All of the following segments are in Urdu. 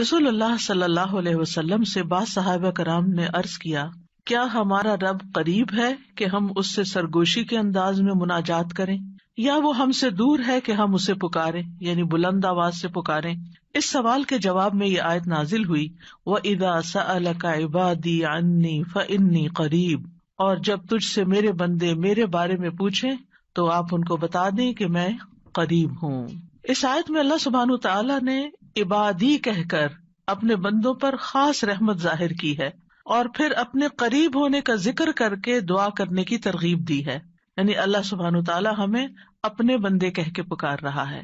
رسول اللہ صلی اللہ علیہ وسلم سے بعض صحابہ کرام نے عرض کیا، کیا ہمارا رب قریب ہے کہ ہم اس سے سرگوشی کے انداز میں مناجات کریں، یا وہ ہم سے دور ہے کہ ہم اسے پکاریں، یعنی بلند آواز سے پکاریں؟ اس سوال کے جواب میں یہ آیت نازل ہوئی، وَإِذَا سَأَلَكَ عِبَادِي عَنِّي فَإِنِّي قَرِيبٌ، اور جب تجھ سے میرے بندے میرے بارے میں پوچھیں تو آپ ان کو بتا دیں کہ میں قریب ہوں۔ اس آیت میں اللہ سبحانہ تعالیٰ نے عبادی کہہ کر اپنے بندوں پر خاص رحمت ظاہر کی ہے، اور پھر اپنے قریب ہونے کا ذکر کر کے دعا کرنے کی ترغیب دی ہے۔ یعنی اللہ سبحانہ تعالیٰ ہمیں اپنے بندے کہہ کے پکار رہا ہے،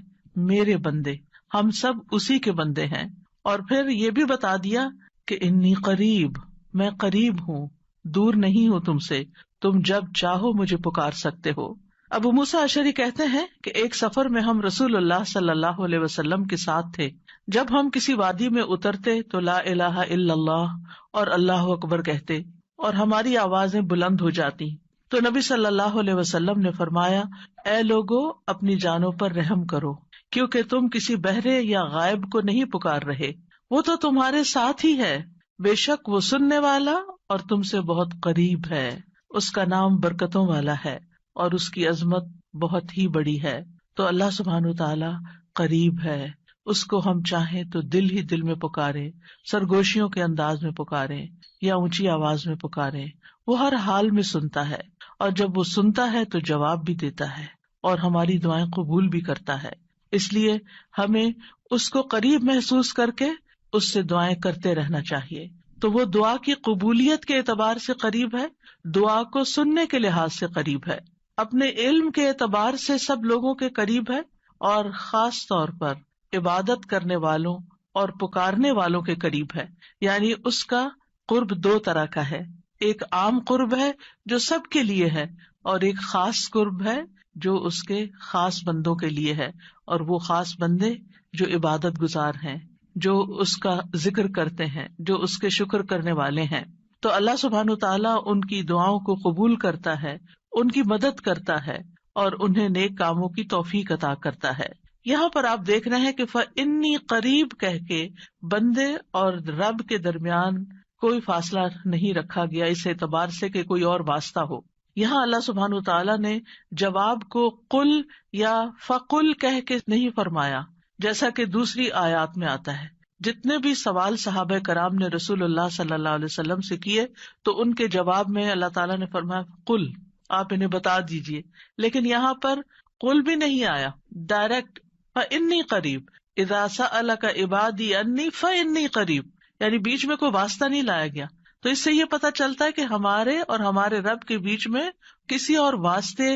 میرے بندے، ہم سب اسی کے بندے ہیں۔ اور پھر یہ بھی بتا دیا کہ انی قریب، میں قریب ہوں، دور نہیں ہوں تم سے، تم جب چاہو مجھے پکار سکتے ہو۔ ابو موسیٰ اشعری کہتے ہیں کہ ایک سفر میں ہم رسول اللہ صلی اللہ علیہ وسلم کے ساتھ تھے، جب ہم کسی وادی میں اترتے تو لا الہ الا اللہ اور اللہ اکبر کہتے اور ہماری آوازیں بلند ہو جاتی، تو نبی صلی اللہ علیہ وسلم نے فرمایا، اے لوگو، اپنی جانوں پر رحم کرو، کیونکہ تم کسی بہرے یا غائب کو نہیں پکار رہے، وہ تو تمہارے ساتھ ہی ہے، بے شک وہ سننے والا اور تم سے بہت قریب ہے، اس کا نام برکتوں والا ہے اور اس کی عظمت بہت ہی بڑی ہے۔ تو اللہ سبحانہ تعالی قریب ہے، اس کو ہم چاہیں تو دل ہی دل میں پکاریں، سرگوشیوں کے انداز میں پکاریں یا اونچی آواز میں پکاریں، وہ ہر حال میں سنتا ہے، اور جب وہ سنتا ہے تو جواب بھی دیتا ہے اور ہماری دعائیں قبول بھی کرتا ہے۔ اس لیے ہمیں اس کو قریب محسوس کر کے اس سے دعائیں کرتے رہنا چاہیے۔ تو وہ دعا کی قبولیت کے اعتبار سے قریب ہے، دعا کو سننے کے لحاظ سے قریب ہے، اپنے علم کے اعتبار سے سب لوگوں کے قریب ہے، اور خاص طور پر عبادت کرنے والوں اور پکارنے والوں کے قریب ہے۔ یعنی اس کا قرب دو طرح کا ہے، ایک عام قرب ہے جو سب کے لیے ہے، اور ایک خاص قرب ہے جو اس کے خاص بندوں کے لیے ہے، اور وہ خاص بندے جو عبادت گزار ہیں، جو اس کا ذکر کرتے ہیں، جو اس کے شکر کرنے والے ہیں۔ تو اللہ سبحانہ تعالیٰ ان کی دعاؤں کو قبول کرتا ہے، ان کی مدد کرتا ہے، اور انہیں نیک کاموں کی توفیق عطا کرتا ہے۔ یہاں پر آپ دیکھ رہے ہیں کہ فَإِنِّي قریب کہہ کے بندے اور رب کے درمیان کوئی فاصلہ نہیں رکھا گیا اس اعتبار سے کہ کوئی اور واسطہ ہو۔ یہاں اللہ سبحانہ تعالیٰ نے جواب کو قل یا فقل کہہ کے نہیں فرمایا، جیسا کہ دوسری آیات میں آتا ہے۔ جتنے بھی سوال صحابہ کرام نے رسول اللہ صلی اللہ علیہ وسلم سے کیے تو ان کے جواب میں اللہ تعالیٰ نے فرمایا قل، آپ انہیں بتا دیجئے، لیکن یہاں پر قل بھی نہیں آیا، ڈائریکٹ فَإِنِّي قریب، اذا سألک عبادی انی فإنی قریب، یعنی بیچ میں کوئی واسطہ نہیں لایا گیا۔ تو اس سے یہ پتہ چلتا ہے کہ ہمارے اور ہمارے رب کے بیچ میں کسی اور واسطے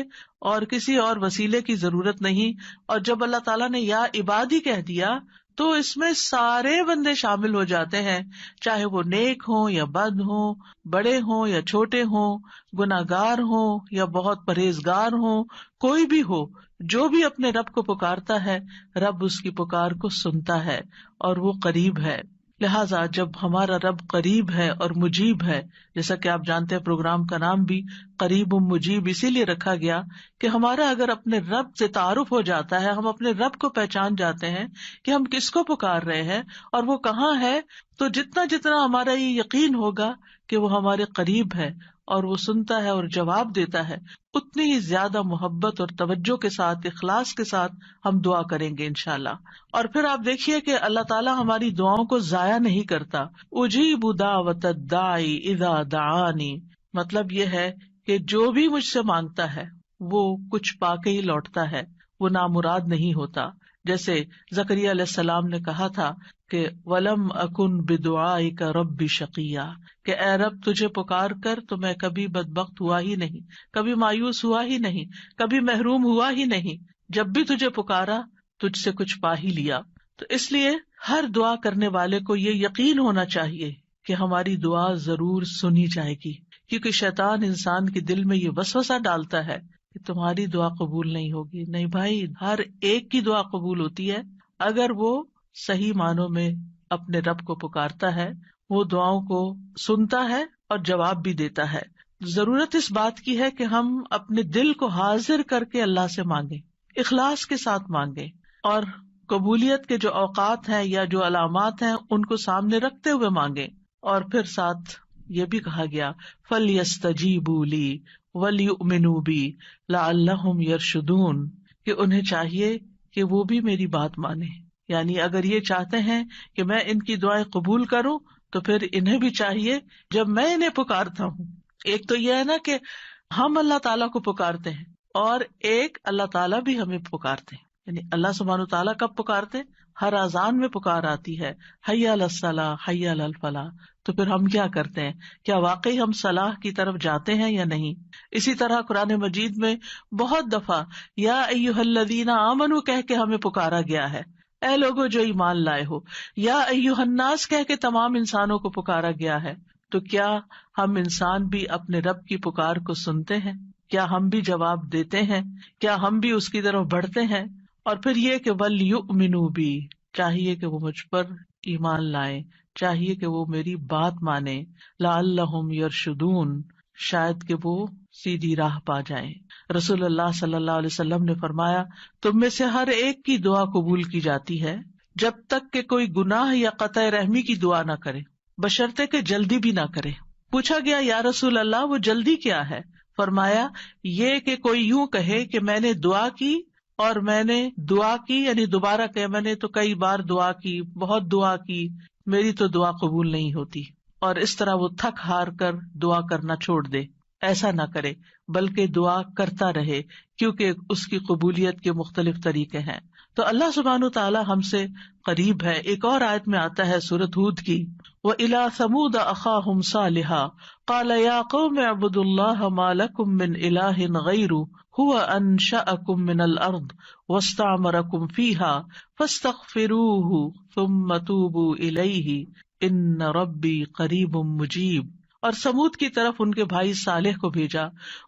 اور کسی اور وسیلے کی ضرورت نہیں۔ اور جب اللہ تعالیٰ نے یا عبادی کہہ دیا تو اس میں سارے بندے شامل ہو جاتے ہیں، چاہے وہ نیک ہوں یا بد ہوں، بڑے ہوں یا چھوٹے ہوں، گناہگار ہوں یا بہت پرہیزگار ہوں، کوئی بھی ہو، جو بھی اپنے رب کو پکارتا ہے، رب اس کی پکار کو سنتا ہے اور وہ قریب ہے۔ لہٰذا جب ہمارا رب قریب ہے اور مجیب ہے، جیسا کہ آپ جانتے ہیں پروگرام کا نام بھی قریب مجیب اسی لیے رکھا گیا کہ ہمارا اگر اپنے رب سے تعارف ہو جاتا ہے، ہم اپنے رب کو پہچان جاتے ہیں کہ ہم کس کو پکار رہے ہیں اور وہ کہاں ہے، تو جتنا جتنا ہمارا یہ یقین ہوگا کہ وہ ہمارے قریب ہے اور وہ سنتا ہے اور جواب دیتا ہے، اتنی ہی زیادہ محبت اور توجہ کے ساتھ، اخلاص کے ساتھ ہم دعا کریں گے انشاءاللہ۔ اور پھر آپ دیکھیے کہ اللہ تعالیٰ ہماری دعاؤں کو ضائع نہیں کرتا۔ اجیب دعوت الداعی اذا دعانی، مطلب یہ ہے کہ جو بھی مجھ سے مانگتا ہے وہ کچھ پا کے ہی لوٹتا ہے، وہ نامراد نہیں ہوتا۔ جیسے زکریا علیہ السلام نے کہا تھا کہ وَلَمْ أَكُنْ بِدُعَائِكَ رَبِّ شَقِيًّا، کہ اے رب تجھے پکار کر تو میں کبھی بدبخت ہوا ہی نہیں، کبھی مایوس ہوا ہی نہیں، کبھی محروم ہوا ہی نہیں، جب بھی تجھے پکارا تجھ سے کچھ پا ہی لیا۔ تو اس لیے ہر دعا کرنے والے کو یہ یقین ہونا چاہیے کہ ہماری دعا ضرور سنی جائے گی، کیونکہ شیطان انسان کے دل میں یہ وسوسہ ڈالتا ہے کہ تمہاری دعا قبول نہیں ہوگی۔ نہیں بھائی، ہر ایک کی دعا قبول ہوتی ہے اگر وہ صحیح معنوں میں اپنے رب کو پکارتا ہے، وہ دعاؤں کو سنتا ہے اور جواب بھی دیتا ہے۔ ضرورت اس بات کی ہے کہ ہم اپنے دل کو حاضر کر کے اللہ سے مانگیں، اخلاص کے ساتھ مانگیں، اور قبولیت کے جو اوقات ہیں یا جو علامات ہیں ان کو سامنے رکھتے ہوئے مانگیں. اور پھر ساتھ یہ بھی کہا گیا فَلْيَسْتَجِيبُوا لِي وَلْيُؤْمِنُوا بِي لَعَلَّهُمْ يَرْشُدُونَ، کہ انہیں چاہیے کہ وہ بھی میری بات مانیں. یعنی اگر یہ چاہتے ہیں کہ میں ان کی دعائیں قبول کروں تو پھر انہیں بھی چاہیے جب میں انہیں پکارتا ہوں. ایک تو یہ ہے نا کہ ہم اللہ تعالیٰ کو پکارتے ہیں، اور ایک اللہ تعالیٰ بھی ہمیں پکارتے ہیں. یعنی اللہ سبحانہ تعالیٰ کب پکارتے؟ ہر اذان میں پکار آتی ہے، حی علی الصلاح حی علی الفلاح. تو پھر ہم کیا کرتے ہیں؟ کیا واقعی ہم صلاح کی طرف جاتے ہیں یا نہیں؟ اسی طرح قرآن مجید میں بہت دفعہ یا ایھا الذین آمنوا کہہ کے ہمیں پکارا گیا ہے، اے لوگوں جو ایمان لائے ہو. یا ایھا الناس کہہ کے تمام انسانوں کو پکارا گیا ہے. تو کیا ہم انسان بھی اپنے رب کی پکار کو سنتے ہیں؟ کیا ہم بھی جواب دیتے ہیں؟ کیا ہم بھی اس کی طرف بڑھتے ہیں؟ اور پھر یہ کہ وَلْيُؤْمِنُوا بِي، چاہیے کہ وہ مجھ پر ایمان لائیں، چاہیے کہ وہ میری بات مانیں. لَعَلَّهُمْ يَرْشُدُونَ، شاید کہ وہ سیدھی راہ پا جائیں. رسول اللہ صلی اللہ علیہ وسلم نے فرمایا تم میں سے ہر ایک کی دعا قبول کی جاتی ہے جب تک کہ کوئی گناہ یا قطع رحمی کی دعا نہ کرے، بشرطے کہ جلدی بھی نہ کرے. پوچھا گیا یا رسول اللہ وہ جلدی کیا ہے؟ فرمایا یہ کہ کوئی یوں کہے کہ میں نے دعا کی اور میں نے دعا کی، یعنی دوبارہ کہ میں نے تو کئی بار دعا کی، بہت دعا کی، میری تو دعا قبول نہیں ہوتی، اور اس طرح وہ تھک ہار کر دعا کرنا چھوڑ دے. ایسا نہ کرے بلکہ دعا کرتا رہے، کیونکہ اس کی قبولیت کے مختلف طریقے ہیں. تو اللہ سبحانہ تعالیٰ ہم سے قریب ہے. ایک اور آیت میں آتا ہے سورۃ ہود کی، وَإِلَىٰ ثَمُودَ أَخَاهُمْ صَالِحًا قَالَ يَا قَوْمِ اعْبُدُوا اللَّهَ مَا لَكُم مِّنْ إِلَٰهٍ غَيْرُهُ هُوَ أَنشَأَكُم مِّنَ الْأَرْضِ وَاسْتَعْمَرَكُم فِيهَا فَاسْتَغْفِرُوهُ ثُمَّ تُوبُوا إِلَيْهِ إِنَّ رَبِّي قَرِيبٌ مُّجِيبٌ. اور سمود کی طرف ان کے بھائی صالح کو بھیجا،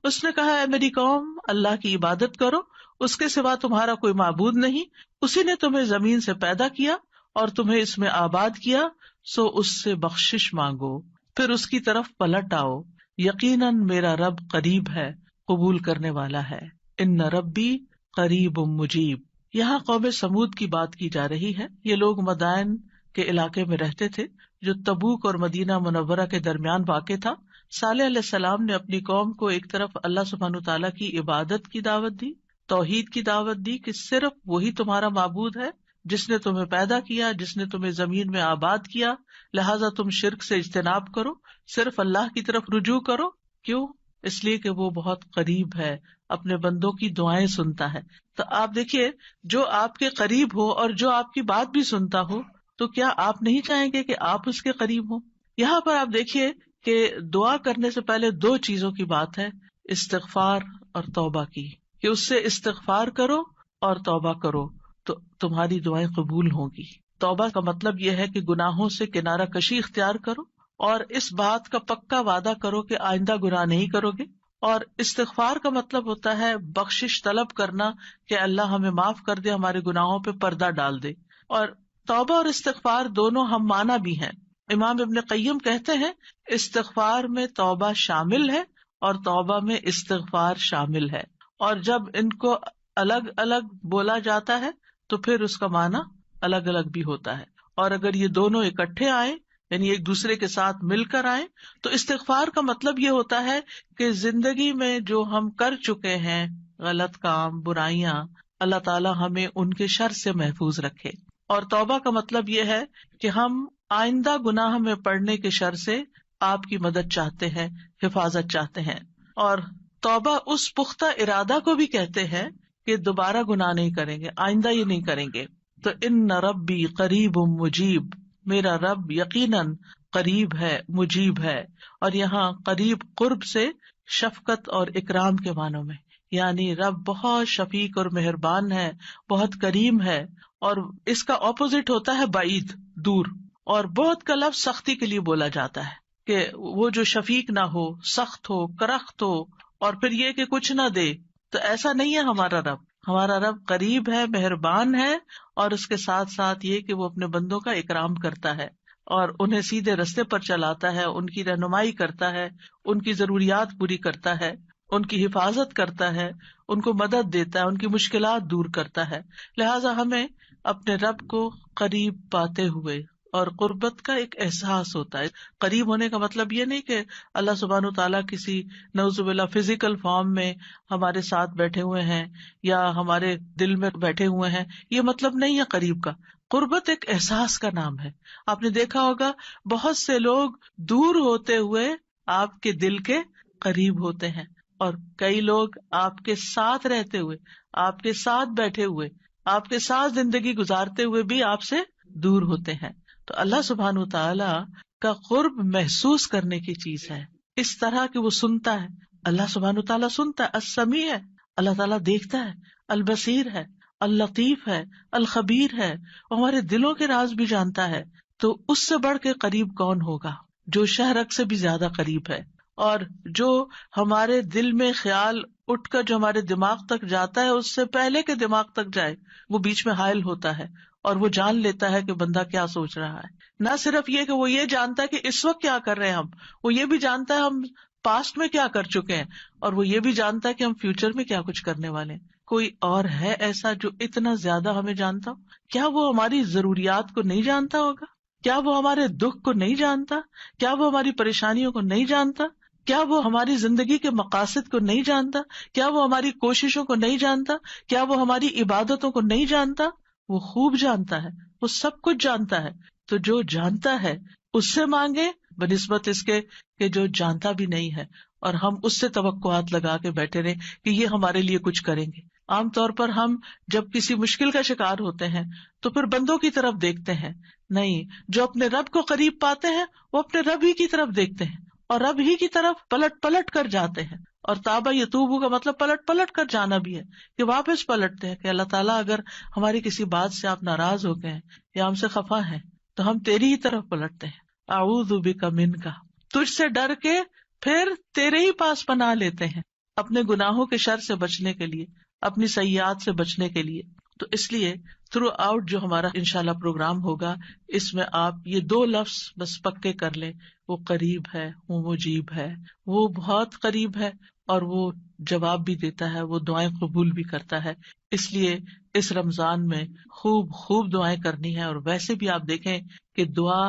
اس نے کہا اے میری قوم اللہ کی عبادت کرو، اس کے سوا تمہارا کوئی معبود نہیں، اسی نے تمہیں زمین سے پیدا کیا اور تمہیں اس میں آباد کیا، سو اس سے بخشش مانگو، پھر اس کی طرف پلٹ آؤ، یقیناً میرا رب قریب ہے، قبول کرنے والا ہے. ان ربی قریب مجیب. یہاں قوم سمود کی بات کی جا رہی ہے. یہ لوگ مدائن کے علاقے میں رہتے تھے جو تبوک اور مدینہ منورہ کے درمیان واقع تھا. صالح علیہ السلام نے اپنی قوم کو ایک طرف اللہ سبحانہ تعالیٰ کی عبادت کی دعوت دی، توحید کی دعوت دی کہ صرف وہی تمہارا معبود ہے جس نے تمہیں پیدا کیا، جس نے تمہیں زمین میں آباد کیا، لہٰذا تم شرک سے اجتناب کرو، صرف اللہ کی طرف رجوع کرو. کیوں؟ اس لیے کہ وہ بہت قریب ہے، اپنے بندوں کی دعائیں سنتا ہے. تو آپ دیکھیے جو آپ کے قریب ہو اور جو آپ کی بات بھی سنتا ہو، تو کیا آپ نہیں چاہیں گے کہ آپ اس کے قریب ہوں؟ یہاں پر آپ دیکھیے کہ دعا کرنے سے پہلے دو چیزوں کی بات ہے، استغفار اور توبہ کی، کہ اس سے استغفار کرو اور توبہ کرو تو تمہاری دعائیں قبول ہوں گی. توبہ کا مطلب یہ ہے کہ گناہوں سے کنارہ کشی اختیار کرو اور اس بات کا پکا وعدہ کرو کہ آئندہ گناہ نہیں کرو گے. اور استغفار کا مطلب ہوتا ہے بخشش طلب کرنا کہ اللہ ہمیں معاف کر دے، ہمارے گناہوں پہ پردہ ڈال دے. اور توبہ اور استغفار دونوں ہم معنی بھی ہیں. امام ابن قیم کہتے ہیں استغفار میں توبہ شامل ہے اور توبہ میں استغفار شامل ہے، اور جب ان کو الگ الگ بولا جاتا ہے تو پھر اس کا معنی الگ الگ بھی ہوتا ہے. اور اگر یہ دونوں اکٹھے آئیں، یعنی ایک دوسرے کے ساتھ مل کر آئیں، تو استغفار کا مطلب یہ ہوتا ہے کہ زندگی میں جو ہم کر چکے ہیں غلط کام، برائیاں، اللہ تعالیٰ ہمیں ان کے شر سے محفوظ رکھے. اور توبہ کا مطلب یہ ہے کہ ہم آئندہ گناہ میں پڑنے کے شر سے آپ کی مدد چاہتے ہیں، حفاظت چاہتے ہیں. اور توبہ اس پختہ ارادہ کو بھی کہتے ہیں کہ دوبارہ گناہ نہیں کریں گے، آئندہ یہ نہیں کریں گے. تو ان ربی قریب مجیب، میرا رب یقیناً قریب ہے، مجیب ہے. اور یہاں قریب قرب سے شفقت اور اکرام کے معنوں میں، یعنی رب بہت شفیق اور مہربان ہے، بہت کریم ہے. اور اس کا اپوزٹ ہوتا ہے بعید، دور. اور بہت کا لفظ سختی کے لیے بولا جاتا ہے کہ وہ جو شفیق نہ ہو، سخت ہو، کرخت ہو، اور پھر یہ کہ کچھ نہ دے. تو ایسا نہیں ہے ہمارا رب. ہمارا رب قریب ہے، مہربان ہے، اور اس کے ساتھ ساتھ یہ کہ وہ اپنے بندوں کا اکرام کرتا ہے اور انہیں سیدھے رستے پر چلاتا ہے، ان کی رہنمائی کرتا ہے، ان کی ضروریات پوری کرتا ہے، ان کی حفاظت کرتا ہے، ان کو مدد دیتا ہے، ان کی مشکلات دور کرتا ہے. لہٰذا ہمیں اپنے رب کو قریب پاتے ہوئے، اور قربت کا ایک احساس ہوتا ہے. قریب ہونے کا مطلب یہ نہیں کہ اللہ سبحانہ وتعالیٰ کسی نعوذ باللہ فزیکل فارم میں ہمارے ساتھ بیٹھے ہوئے ہیں یا ہمارے دل میں بیٹھے ہوئے ہیں، یہ مطلب نہیں ہے قریب کا. قربت ایک احساس کا نام ہے. آپ نے دیکھا ہوگا بہت سے لوگ دور ہوتے ہوئے آپ کے دل کے قریب ہوتے ہیں، اور کئی لوگ آپ کے ساتھ رہتے ہوئے، آپ کے ساتھ بیٹھے ہوئے، آپ کے ساتھ زندگی گزارتے ہوئے بھی آپ سے دور ہوتے ہیں. تو اللہ سبحانہ وتعالی کا قرب محسوس کرنے کی چیز ہے، اس طرح کہ وہ سنتا ہے. اللہ سبحانہ وتعالی سنتا ہے، السمیع ہے. اللہ تعالیٰ دیکھتا ہے، البصیر ہے، اللطیف ہے، الخبیر ہے، ہمارے دلوں کے راز بھی جانتا ہے. تو اس سے بڑھ کے قریب کون ہوگا جو شہرک سے بھی زیادہ قریب ہے، اور جو ہمارے دل میں خیال اٹھ کر جو ہمارے دماغ تک جاتا ہے اس سے پہلے کہ دماغ تک جائے وہ بیچ میں حائل ہوتا ہے اور وہ جان لیتا ہے کہ بندہ کیا سوچ رہا ہے. نہ صرف یہ کہ وہ یہ جانتا ہے کہ اس وقت کیا کر رہے ہیں ہم، وہ یہ بھی جانتا ہے ہم پاسٹ میں کیا کر چکے ہیں، اور وہ یہ بھی جانتا ہے کہ ہم فیوچر میں کیا کچھ کرنے والے ہیں. کوئی اور ہے ایسا جو اتنا زیادہ ہمیں جانتا ہو؟ کیا وہ ہماری ضروریات کو نہیں جانتا ہوگا؟ کیا وہ ہمارے دکھ کو نہیں جانتا؟ کیا وہ ہماری پریشانیوں کو نہیں جانتا؟ کیا وہ ہماری زندگی کے مقاصد کو نہیں جانتا؟ کیا وہ ہماری کوششوں کو نہیں جانتا؟ کیا وہ ہماری عبادتوں کو نہیں جانتا؟ وہ خوب جانتا ہے، وہ سب کچھ جانتا ہے. تو جو جانتا ہے اس سے مانگے بنسبت اس کے کہ جو جانتا بھی نہیں ہے اور ہم اس سے توقعات لگا کے بیٹھے رہے کہ یہ ہمارے لیے کچھ کریں گے. عام طور پر ہم جب کسی مشکل کا شکار ہوتے ہیں تو پھر بندوں کی طرف دیکھتے ہیں، نہیں، جو اپنے رب کو قریب پاتے ہیں وہ اپنے رب ہی کی طرف دیکھتے ہیں اور رب ہی کی طرف پلٹ پلٹ کر جاتے ہیں. اور تابا یتوبو کا مطلب پلٹ پلٹ کر جانا بھی ہے، کہ واپس پلٹتے ہیں کہ اللہ تعالیٰ اگر ہماری کسی بات سے آپ ناراض ہو گئے ہیں یا ہم سے خفا ہیں تو ہم تیری ہی طرف پلٹتے ہیں. اعوذ بک منک، تجھ سے ڈر کے پھر تیرے ہی پاس پناہ لیتے ہیں اپنے گناہوں کے شر سے بچنے کے لیے، اپنی سیئات سے بچنے کے لیے. تو اس لیے تھرو آؤٹ جو ہمارا انشاءاللہ پروگرام ہوگا اس میں آپ یہ 2 لفظ بس پکے کر لیں، وہ قریب ہے، وہ مجیب ہے، وہ بہت قریب ہے اور وہ جواب بھی دیتا ہے، وہ دعائیں قبول بھی کرتا ہے. اس لیے اس رمضان میں خوب خوب دعائیں کرنی ہے. اور ویسے بھی آپ دیکھیں کہ دعا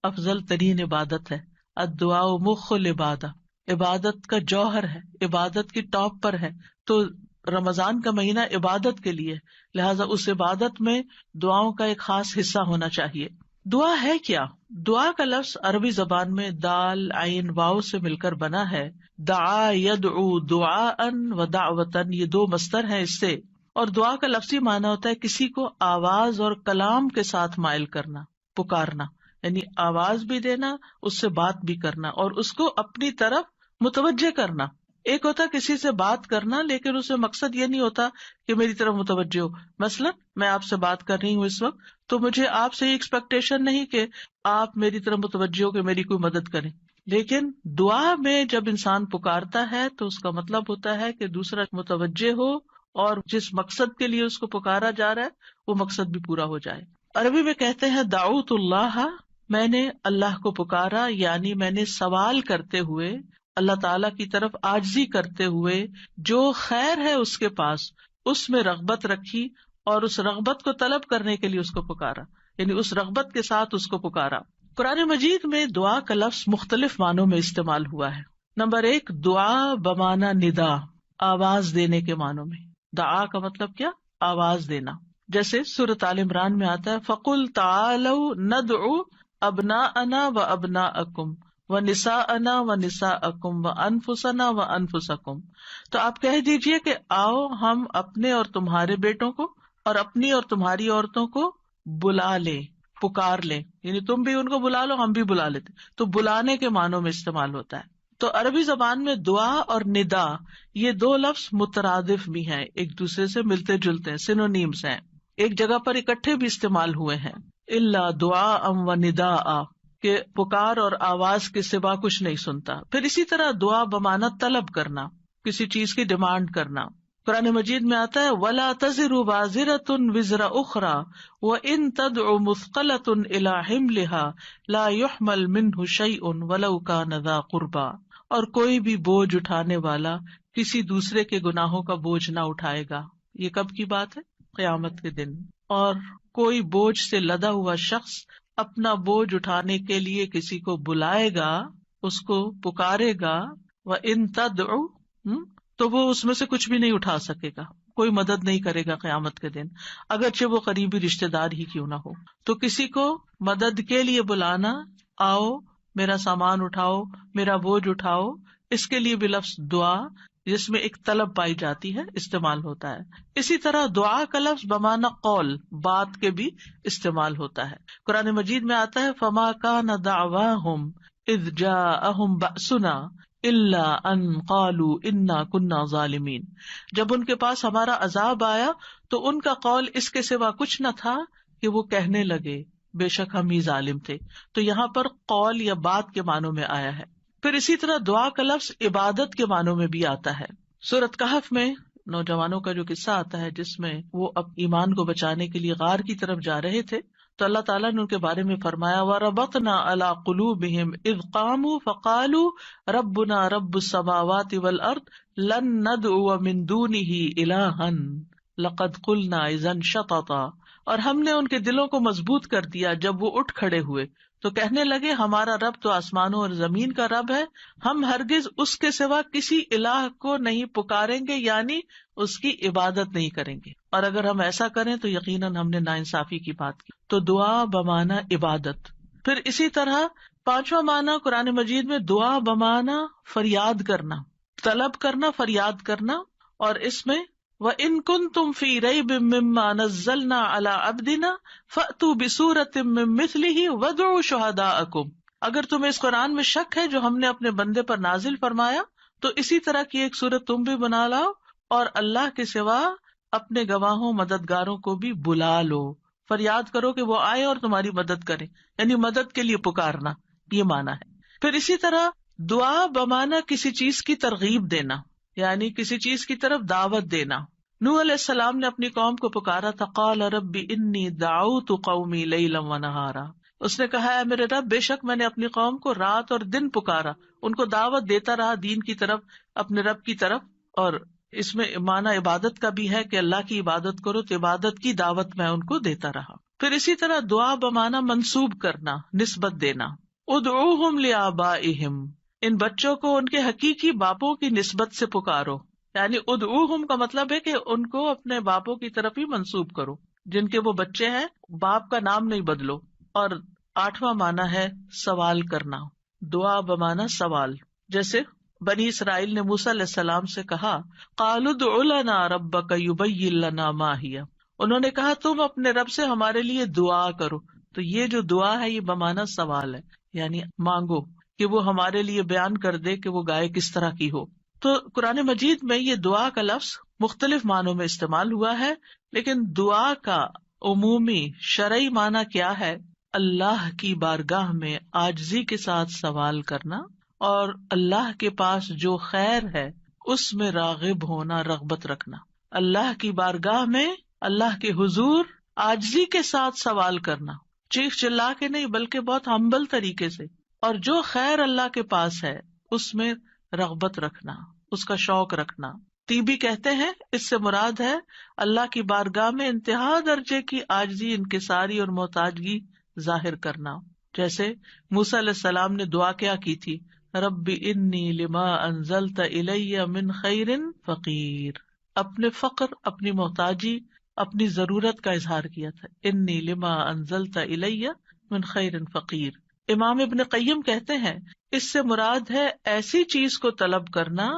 افضل ترین عبادت ہے. الدعاء مخ العبادہ، عبادت کا جوہر ہے، عبادت کی ٹاپ پر ہے. تو رمضان کا مہینہ عبادت کے لیے، لہٰذا اس عبادت میں دعاؤں کا ایک خاص حصہ ہونا چاہیے. دعا ہے کیا؟ دعا کا لفظ عربی زبان میں دال عین واو سے مل کر بنا ہے. دعا یدعو دعاء و دعوتن، یہ 2 مصدر ہیں اس سے. اور دعا کا لفظی معنی ہوتا ہے کسی کو آواز اور کلام کے ساتھ مائل کرنا، پکارنا، یعنی آواز بھی دینا، اس سے بات بھی کرنا اور اس کو اپنی طرف متوجہ کرنا. ایک ہوتا کسی سے بات کرنا لیکن اس میں مقصد یہ نہیں ہوتا کہ میری طرف متوجہ ہو. مثلا میں آپ سے بات کر رہی ہوں اس وقت، تو مجھے آپ سے یہ ایکسپیکٹیشن نہیں کہ آپ میری طرف متوجہ ہو کہ میری کوئی مدد کریں. لیکن دعا میں جب انسان پکارتا ہے تو اس کا مطلب ہوتا ہے کہ دوسرا متوجہ ہو اور جس مقصد کے لیے اس کو پکارا جا رہا ہے وہ مقصد بھی پورا ہو جائے. عربی میں کہتے ہیں دعوت اللہ، میں نے اللہ کو پکارا، یعنی میں نے سوال کرتے ہوئے، اللہ تعالیٰ کی طرف عاجزی کرتے ہوئے، جو خیر ہے اس کے پاس اس میں رغبت رکھی اور اس رغبت کو طلب کرنے کے لیے اس کو پکارا، یعنی اس رغبت کے ساتھ اس کو پکارا. قرآن مجید میں دعا کا لفظ مختلف معنوں میں استعمال ہوا ہے. نمبر 1 دعا بمانا ندا، آواز دینے کے معنوں میں. دعا کا مطلب کیا؟ آواز دینا. جیسے سورۃ آل عمران میں آتا ہے فَقُلْ تَعَالَوْا نَدْعُ أَبْنَاءَنَا وَأَبْنَاءَكُمْ وَنِسَاءَنَا وَنِسَاءَكُمْ وَأَنفُسَنَا وَأَنفُسَكُمْ. تو آپ کہہ دیجئے کہ آؤ ہم اپنے اور تمہارے بیٹوں کو اور اپنی اور تمہاری عورتوں کو بلا لیں، پکار لیں، یعنی تم بھی ان کو بلا لو، ہم بھی بلا لیتے. تو بلانے کے معنوں میں استعمال ہوتا ہے. تو عربی زبان میں دعا اور ندا یہ 2 لفظ مترادف بھی ہیں، ایک دوسرے سے ملتے جلتے ہیں، سینونیمز ہیں، ایک جگہ پر اکٹھے بھی استعمال ہوئے ہیں. الا دعاء و نداء، کہ پکار اور آواز کے سوا کچھ نہیں سنتا. پھر اسی طرح دعا بمانا طلب کرنا، کسی چیز کی ڈیمانڈ کرنا. قرآن مجید میں آتا ہے وَلَا تَزِرُ وَازِرَةٌ وِزْرَ أُخْرَى وَإِن تَدْعُ مُثْقَلَةٌ إِلَىٰ حِمْلِهَا لَا يُحْمَلْ مِنْهُ شَيْءٌ وَلَوْ كَانَ ذَا قُرْبَىٰ. اور کوئی بھی بوجھ اٹھانے والا کسی دوسرے کے گناہوں کا بوجھ نہ اٹھائے گا. یہ کب کی بات ہے؟ قیامت کے دن. اور کوئی بوجھ سے لدا ہوا شخص اپنا بوجھ اٹھانے کے لیے کسی کو بلائے گا، اس کو پکارے گا، وَإِن تَدْعُ، تو وہ اس میں سے کچھ بھی نہیں اٹھا سکے گا، کوئی مدد نہیں کرے گا قیامت کے دن، اگرچہ وہ قریبی رشتے دار ہی کیوں نہ ہو۔ تو کسی کو مدد کے لیے بلانا، آؤ میرا سامان اٹھاؤ، میرا بوجھ اٹھاؤ، اس کے لیے بھی لفظ دعا جس میں ایک طلب پائی جاتی ہے استعمال ہوتا ہے۔ اسی طرح دعا کا لفظ بمعنی قول، بات کے بھی استعمال ہوتا ہے۔ قرآن مجید میں آتا ہے فما کان دعواہم اذ جاءہم بأسنا الا ان قالوا انا كنا ظالمین، جب ان کے پاس ہمارا عذاب آیا تو ان کا قول اس کے سوا کچھ نہ تھا کہ وہ کہنے لگے بے شک ہم ہی ظالم تھے۔ تو یہاں پر قول یا بات کے معنوں میں آیا ہے۔ پھر اسی طرح دعا کا لفظ عبادت کے معنوں میں بھی آتا ہے۔ سورۃ کہف میں نوجوانوں کا جو قصہ آتا ہے جس میں وہ اب ایمان کو بچانے کے لیے غار کی طرف جا رہے تھے، تو اللہ تعالیٰ نے ان کے بارے میں فرمایا وَرَبَطْنَا عَلَىٰ قُلُوبِهِمْ إِذْ قَامُوا فَقَالُوا رَبُّنَا رَبُّ السَّمَاوَاتِ وَالْأَرْضِ لَن نَّدْعُوَ مِن دُونِهِ إِلَٰهًا لَقَدْ قُلْنَا إِذًا شَطَطًا، اور ہم نے ان کے دلوں کو مضبوط کر دیا جب وہ اٹھ کھڑے ہوئے تو کہنے لگے ہمارا رب تو آسمانوں اور زمین کا رب ہے، ہم ہرگز اس کے سوا کسی الہ کو نہیں پکاریں گے، یعنی اس کی عبادت نہیں کریں گے، اور اگر ہم ایسا کریں تو یقیناً ہم نے ناانصافی کی بات کی۔ تو دعا بمعنی عبادت۔ پھر اسی طرح پانچواں معنی قرآن مجید میں دعا بمعنی فریاد کرنا، طلب کرنا، فریاد کرنا، اور اس میں وَإِن كُنتُمْ فِي رَيْبٍ مِّمَّا نَزَّلْنَا عَلَىٰ عَبْدِنَا فَأْتُوا بِسُورَةٍ مِّن مِّثْلِهِ وَادْعُوا شُهَدَاءَكُمْ، اگر تمہیں اس قرآن میں شک ہے جو ہم نے اپنے بندے پر نازل فرمایا تو اسی طرح کی ایک سورت تم بھی بنا لاؤ اور اللہ کے سوا اپنے گواہوں مددگاروں کو بھی بلا لو، فریاد کرو کہ وہ آئے اور تمہاری مدد کریں، یعنی مدد کے لیے پکارنا، یہ معنی ہے۔ پھر اسی طرح دعا بمعنی کسی چیز کی ترغیب دینا، یعنی کسی چیز کی طرف دعوت دینا۔ نوح علیہ السلام نے اپنی قوم کو پکارا تھا، قال رب انی دعوت قومی لیلا ونہارا، اس نے کہا ہے میرے رب بے شک میں نے اپنی قوم کو رات اور دن پکارا، ان کو دعوت دیتا رہا دین کی طرف، اپنے رب کی طرف۔ اور اس میں معنی عبادت کا بھی ہے کہ اللہ کی عبادت کرو، تو عبادت کی دعوت میں ان کو دیتا رہا۔ پھر اسی طرح دعا بمعنی منسوب کرنا، نسبت دینا، ادعوہم لآبائہم، ان بچوں کو ان کے حقیقی باپوں کی نسبت سے پکارو، یعنی ادعوہم کا مطلب ہے کہ ان کو اپنے باپوں کی طرف ہی منسوب کرو، جن کے وہ بچے ہیں باپ کا نام نہیں بدلو۔ اور آٹھواں معنی ہے سوال کرنا، دعا بمعنی سوال، جیسے بنی اسرائیل نے موسیٰ علیہ السلام سے کہا قالوا ادع لنا ربک یبین لنا ما ہی، انہوں نے کہا تم اپنے رب سے ہمارے لیے دعا کرو، تو یہ جو دعا ہے یہ بمعنی سوال ہے، یعنی مانگو کہ وہ ہمارے لیے بیان کر دے کہ وہ گائے کس طرح کی ہو۔ تو قرآن مجید میں یہ دعا کا لفظ مختلف معنوں میں استعمال ہوا ہے، لیکن دعا کا عمومی شرعی معنی کیا ہے؟ اللہ کی بارگاہ میں عاجزی کے ساتھ سوال کرنا اور اللہ کے پاس جو خیر ہے اس میں راغب ہونا، رغبت رکھنا۔ اللہ کی بارگاہ میں، اللہ کے حضور عاجزی کے ساتھ سوال کرنا، چیخ چلا کے نہیں بلکہ بہت ہمبل طریقے سے، اور جو خیر اللہ کے پاس ہے اس میں رغبت رکھنا، اس کا شوق رکھنا۔ طیبی کہتے ہیں اس سے مراد ہے اللہ کی بارگاہ میں انتہا درجے کی عاجزی، انکساری اور محتاجگی ظاہر کرنا۔ جیسے موسیٰ علیہ السلام نے دعا کیا کی تھی، رب انی لما انزلت الی من خیر فقیر، اپنے فقر، اپنی محتاجی، اپنی ضرورت کا اظہار کیا تھا، انی لما انزلت الی من خیر فقیر۔ امام ابن قیم کہتے ہیں اس سے مراد ہے ایسی چیز کو طلب کرنا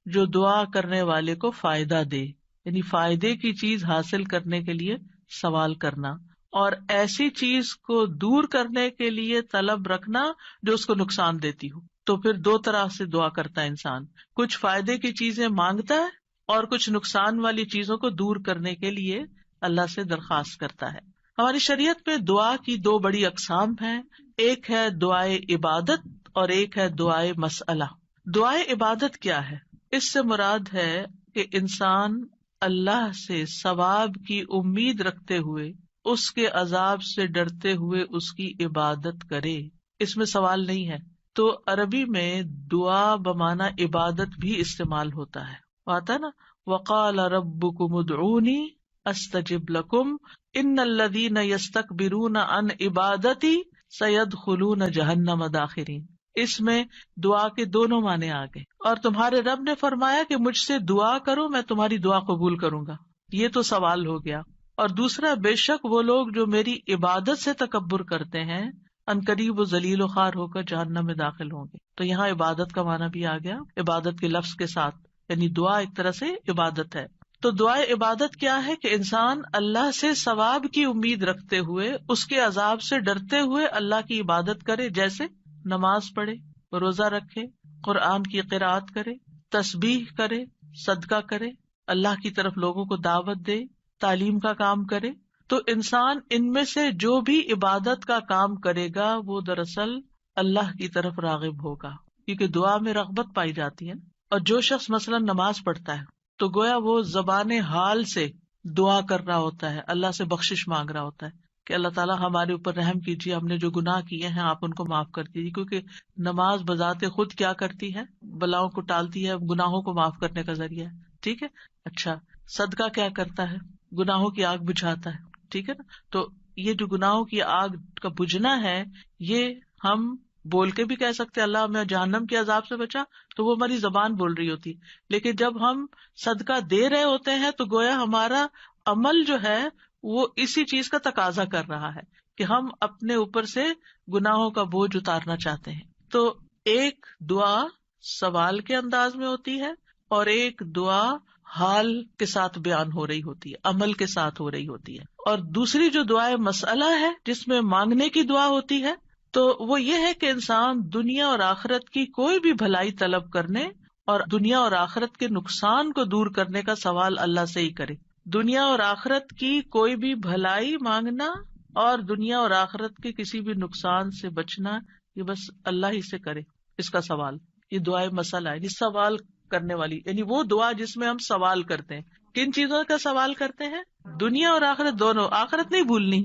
جو دعا کرنے والے کو فائدہ دے، یعنی فائدے کی چیز حاصل کرنے کے لیے سوال کرنا، اور ایسی چیز کو دور کرنے کے لیے طلب رکھنا جو اس کو نقصان دیتی ہو۔ تو پھر دو طرح سے دعا کرتا ہے انسان، کچھ فائدے کی چیزیں مانگتا ہے اور کچھ نقصان والی چیزوں کو دور کرنے کے لیے اللہ سے درخواست کرتا ہے۔ ہماری شریعت میں دعا کی دو بڑی اقسام ہیں، ایک ہے دعائے عبادت اور ایک ہے دعائے مسئلہ۔ دعائے عبادت کیا ہے؟ اس سے مراد ہے کہ انسان اللہ سے ثواب کی امید رکھتے ہوئے، اس کے عذاب سے ڈرتے ہوئے اس کی عبادت کرے، اس میں سوال نہیں ہے۔ تو عربی میں دعا بمعنی عبادت بھی استعمال ہوتا ہے، آتا نا وقال ربکم ادعونی استجب لکم، ان الذین یستکبرون عن عبادتی سیدخلون جہنم داخرین. اس میں دعا کے دونوں معنی آ گئے. اور تمہارے رب نے فرمایا کہ مجھ سے دعا کرو میں تمہاری دعا قبول کروں گا. یہ تو سوال ہو گیا. اور دوسرا، بے شک وہ لوگ جو میری عبادت سے تکبر کرتے ہیں عنقریب و ذلیل و خوار ہو کر جہنم میں داخل ہوں گے. تو یہاں عبادت کا معنی بھی آ گیا عبادت کے لفظ کے ساتھ، یعنی دعا ایک طرح سے عبادت ہے. تو دعائے عبادت کیا ہے کہ انسان اللہ سے ثواب کی امید رکھتے ہوئے، اس کے عذاب سے ڈرتے ہوئے اللہ کی عبادت کرے، جیسے نماز پڑھے، روزہ رکھے، قرآن کی قرأت کرے، تسبیح کرے، صدقہ کرے، اللہ کی طرف لوگوں کو دعوت دے، تعلیم کا کام کرے. تو انسان ان میں سے جو بھی عبادت کا کام کرے گا وہ دراصل اللہ کی طرف راغب ہوگا، کیونکہ دعا میں رغبت پائی جاتی ہے. اور جو شخص مثلا نماز پڑھتا ہے تو گویا وہ زبان حال سے دعا کر رہا ہوتا ہے، اللہ سے بخشش مانگ رہا ہوتا ہے کہ اللہ تعالیٰ ہمارے اوپر رحم کیجیے، ہم نے جو گناہ کیے ہیں آپ ان کو معاف کر دیجیے. کیونکہ نماز بذات خود کیا کرتی ہے؟ بلاؤں کو ٹالتی ہے، گناہوں کو معاف کرنے کا ذریعہ ہے. ٹھیک ہے. اچھا، صدقہ کیا کرتا ہے؟ گناہوں کی آگ بجھاتا ہے. ٹھیک ہے نا. تو یہ جو گناہوں کی آگ کا بجھنا ہے، یہ ہم بول کے بھی کہہ سکتے اللہ ہمیں جہنم کے عذاب سے بچا، تو وہ ہماری زبان بول رہی ہوتی. لیکن جب ہم صدقہ دے رہے ہوتے ہیں تو گویا ہمارا عمل جو ہے وہ اسی چیز کا تقاضا کر رہا ہے کہ ہم اپنے اوپر سے گناہوں کا بوجھ اتارنا چاہتے ہیں. تو ایک دعا سوال کے انداز میں ہوتی ہے اور ایک دعا حال کے ساتھ بیان ہو رہی ہوتی ہے، عمل کے ساتھ ہو رہی ہوتی ہے. اور دوسری جو دعائے مسئلہ ہے جس میں مانگنے کی دعا ہوتی ہے، تو وہ یہ ہے کہ انسان دنیا اور آخرت کی کوئی بھی بھلائی طلب کرنے اور دنیا اور آخرت کے نقصان کو دور کرنے کا سوال اللہ سے ہی کرے. دنیا اور آخرت کی کوئی بھی بھلائی مانگنا اور دنیا اور آخرت کے کسی بھی نقصان سے بچنا، یہ بس اللہ ہی سے کرے اس کا سوال. یہ دعائے مسئلہ ہے، یہ سوال کرنے والی، یعنی وہ دعا جس میں ہم سوال کرتے ہیں. کن چیزوں کا سوال کرتے ہیں؟ دنیا اور آخرت دونوں. آخرت نہیں بھولنی.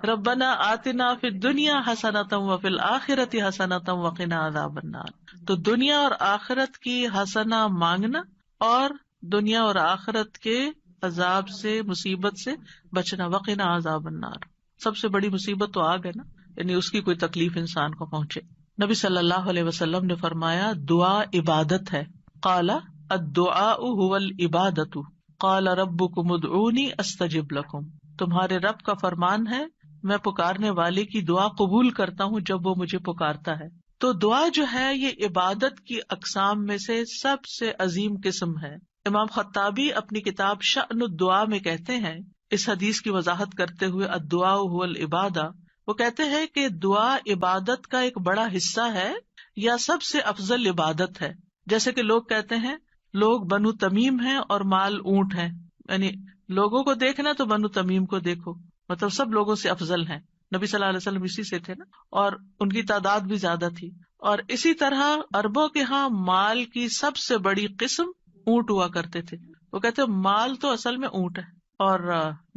ربنا آتنا فی الدنیا حسنۃ وفی الآخرۃ حسنۃ وقنا عذاب النار. تو دنیا اور آخرت کی حسنہ مانگنا اور دنیا اور آخرت کے عذاب سے، مصیبت سے بچنا. وقنا عذاب النار، سب سے بڑی مصیبت تو آگ ہے نا، یعنی اس کی کوئی تکلیف انسان کو پہنچے. نبی صلی اللہ علیہ وسلم نے فرمایا دعا عبادت ہے. قال الدعاء هو العبادۃ قال ربکم ادعونی استجب لکم. تمہارے رب کا فرمان ہے میں پکارنے والے کی دعا قبول کرتا ہوں جب وہ مجھے پکارتا ہے. تو دعا جو ہے یہ عبادت کی اقسام میں سے سب سے عظیم قسم ہے. امام خطابی اپنی کتاب شأن الدعاء میں کہتے ہیں، اس حدیث کی وضاحت کرتے ہوئے الدعاء هو العبادہ، وہ کہتے ہیں کہ دعا عبادت کا ایک بڑا حصہ ہے یا سب سے افضل عبادت ہے. جیسے کہ لوگ کہتے ہیں لوگ بنو تمیم ہیں اور مال اونٹ ہیں، یعنی لوگوں کو دیکھنا تو بنو تمیم کو دیکھو، مطلب سب لوگوں سے افضل ہیں. نبی صلی اللہ علیہ وسلم اسی سے تھے نا، اور ان کی تعداد بھی زیادہ تھی. اور اسی طرح عربوں کے ہاں مال کی سب سے بڑی قسم اونٹ ہوا کرتے تھے. وہ کہتے مال تو اصل میں اونٹ ہے اور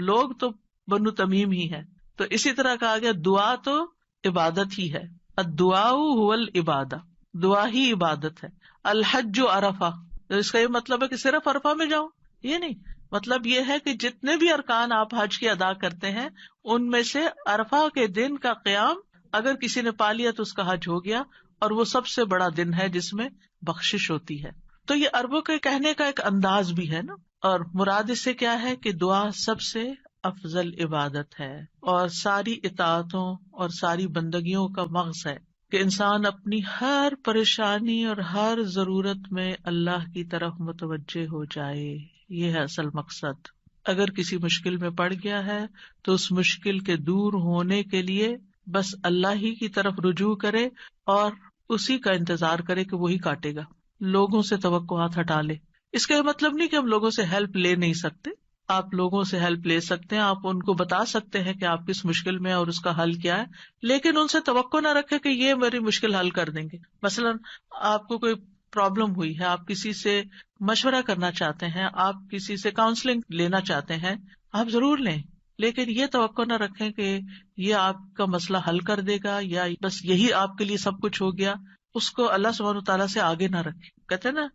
لوگ تو بنو تمیم ہی ہے. تو اسی طرح کہا گیا دعا تو عبادت ہی ہے. الدعاء هو العبادہ، دعا ہی عبادت ہے. الحج عرفہ، اس کا یہ مطلب ہے کہ صرف عرفہ میں جاؤ، یہ نہیں. مطلب یہ ہے کہ جتنے بھی ارکان آپ حج کے ادا کرتے ہیں ان میں سے عرفہ کے دن کا قیام اگر کسی نے پا لیا تو اس کا حج ہو گیا، اور وہ سب سے بڑا دن ہے جس میں بخشش ہوتی ہے. تو یہ عربوں کے کہنے کا ایک انداز بھی ہے نا. اور مراد اس سے کیا ہے کہ دعا سب سے افضل عبادت ہے اور ساری اطاعتوں اور ساری بندگیوں کا مغز ہے کہ انسان اپنی ہر پریشانی اور ہر ضرورت میں اللہ کی طرف متوجہ ہو جائے. یہ ہے اصل مقصد. اگر کسی مشکل میں پڑ گیا ہے تو اس مشکل کے دور ہونے کے لیے بس اللہ ہی کی طرف رجوع کرے اور اسی کا انتظار کرے کہ وہی کاٹے گا. لوگوں سے توقعات ہٹا لے. اس کا یہ مطلب نہیں کہ ہم لوگوں سے ہیلپ لے نہیں سکتے، آپ لوگوں سے ہیلپ لے سکتے ہیں، آپ ان کو بتا سکتے ہیں کہ آپ کس مشکل میں اور اس کا حل کیا ہے، لیکن ان سے توقع نہ رکھے کہ یہ میری مشکل حل کر دیں گے. مثلاً آپ کو کوئی پرابلم ہوئی ہے، آپ کسی سے مشورہ کرنا چاہتے ہیں، آپ کسی سے کاؤنسلنگ لینا چاہتے ہیں، آپ ضرور لیں، لیکن یہ توقع نہ رکھیں کہ یہ آپ کا مسئلہ حل کر دے گا یا بس یہی آپ کے لیے سب کچھ ہو گیا. اس کو اللہ سبحانہ تعالیٰ سے آگے نہ رکھیں. کہتے ہیں نا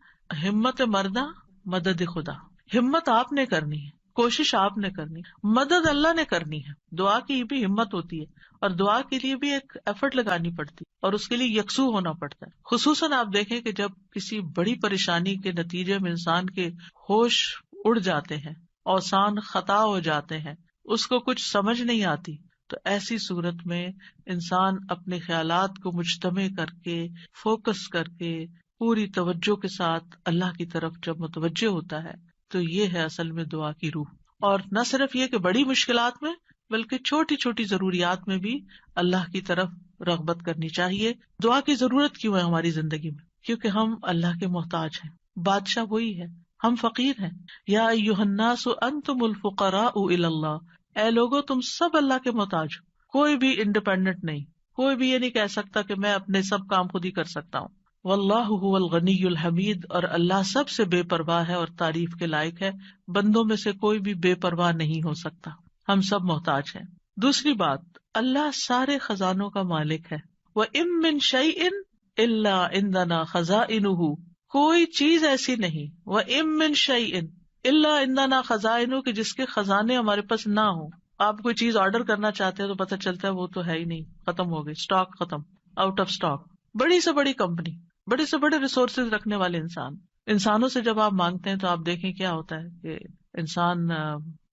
ہمت مردہ مدد خدا، ہمت آپ نے کرنی ہے. کوشش آپ نے کرنی، مدد اللہ نے کرنی ہے. دعا کی بھی ہمت ہوتی ہے اور دعا کے لیے بھی ایک ایفرٹ لگانی پڑتی ہے اور اس کے لیے یکسو ہونا پڑتا ہے. خصوصاً آپ دیکھیں کہ جب کسی بڑی پریشانی کے نتیجے میں انسان کے ہوش اڑ جاتے ہیں، اوسان خطا ہو جاتے ہیں، اس کو کچھ سمجھ نہیں آتی، تو ایسی صورت میں انسان اپنے خیالات کو مجتمع کر کے، فوکس کر کے، پوری توجہ کے ساتھ اللہ کی طرف جب متوجہ ہوتا ہے تو یہ ہے اصل میں دعا کی روح. اور نہ صرف یہ کہ بڑی مشکلات میں بلکہ چھوٹی چھوٹی ضروریات میں بھی اللہ کی طرف رغبت کرنی چاہیے. دعا کی ضرورت کیوں ہے ہماری زندگی میں؟ کیونکہ ہم اللہ کے محتاج ہیں، بادشاہ وہی ہے، ہم فقیر ہیں. یا ایھا الناس انتم الفقراء الی اللہ، اے لوگو تم سب اللہ کے محتاج ہو. کوئی بھی انڈیپینڈنٹ نہیں، کوئی بھی یہ نہیں کہہ سکتا کہ میں اپنے سب کام خود ہی کر سکتا ہوں. واللہ هو الغنی الحمید، اور اللہ سب سے بے پرواہ ہے اور تعریف کے لائق ہے. بندوں میں سے کوئی بھی بے پرواہ نہیں ہو سکتا، ہم سب محتاج ہیں. دوسری بات، اللہ سارے خزانوں کا مالک ہے. وَإِن مِّن شَيْءٍ إِلَّا عِندَنَا خَزَائِنُهُ، کوئی چیز ایسی نہیں، وَإِن مِّن شَيْءٍ إِلَّا عِندَنَا خَزَائِنُهُ، کہ جس کے خزانے ہمارے پاس نہ ہوں. آپ کوئی چیز آرڈر کرنا چاہتے ہیں تو پتہ چلتا ہے وہ تو ہے ہی نہیں، ختم ہو گئی، اسٹاک ختم، آؤٹ آف اسٹاک. بڑی سے بڑی کمپنی، بڑے سے بڑے ریسورسز رکھنے والے انسانوں سے جب آپ مانگتے ہیں تو آپ دیکھیں کیا ہوتا ہے کہ انسان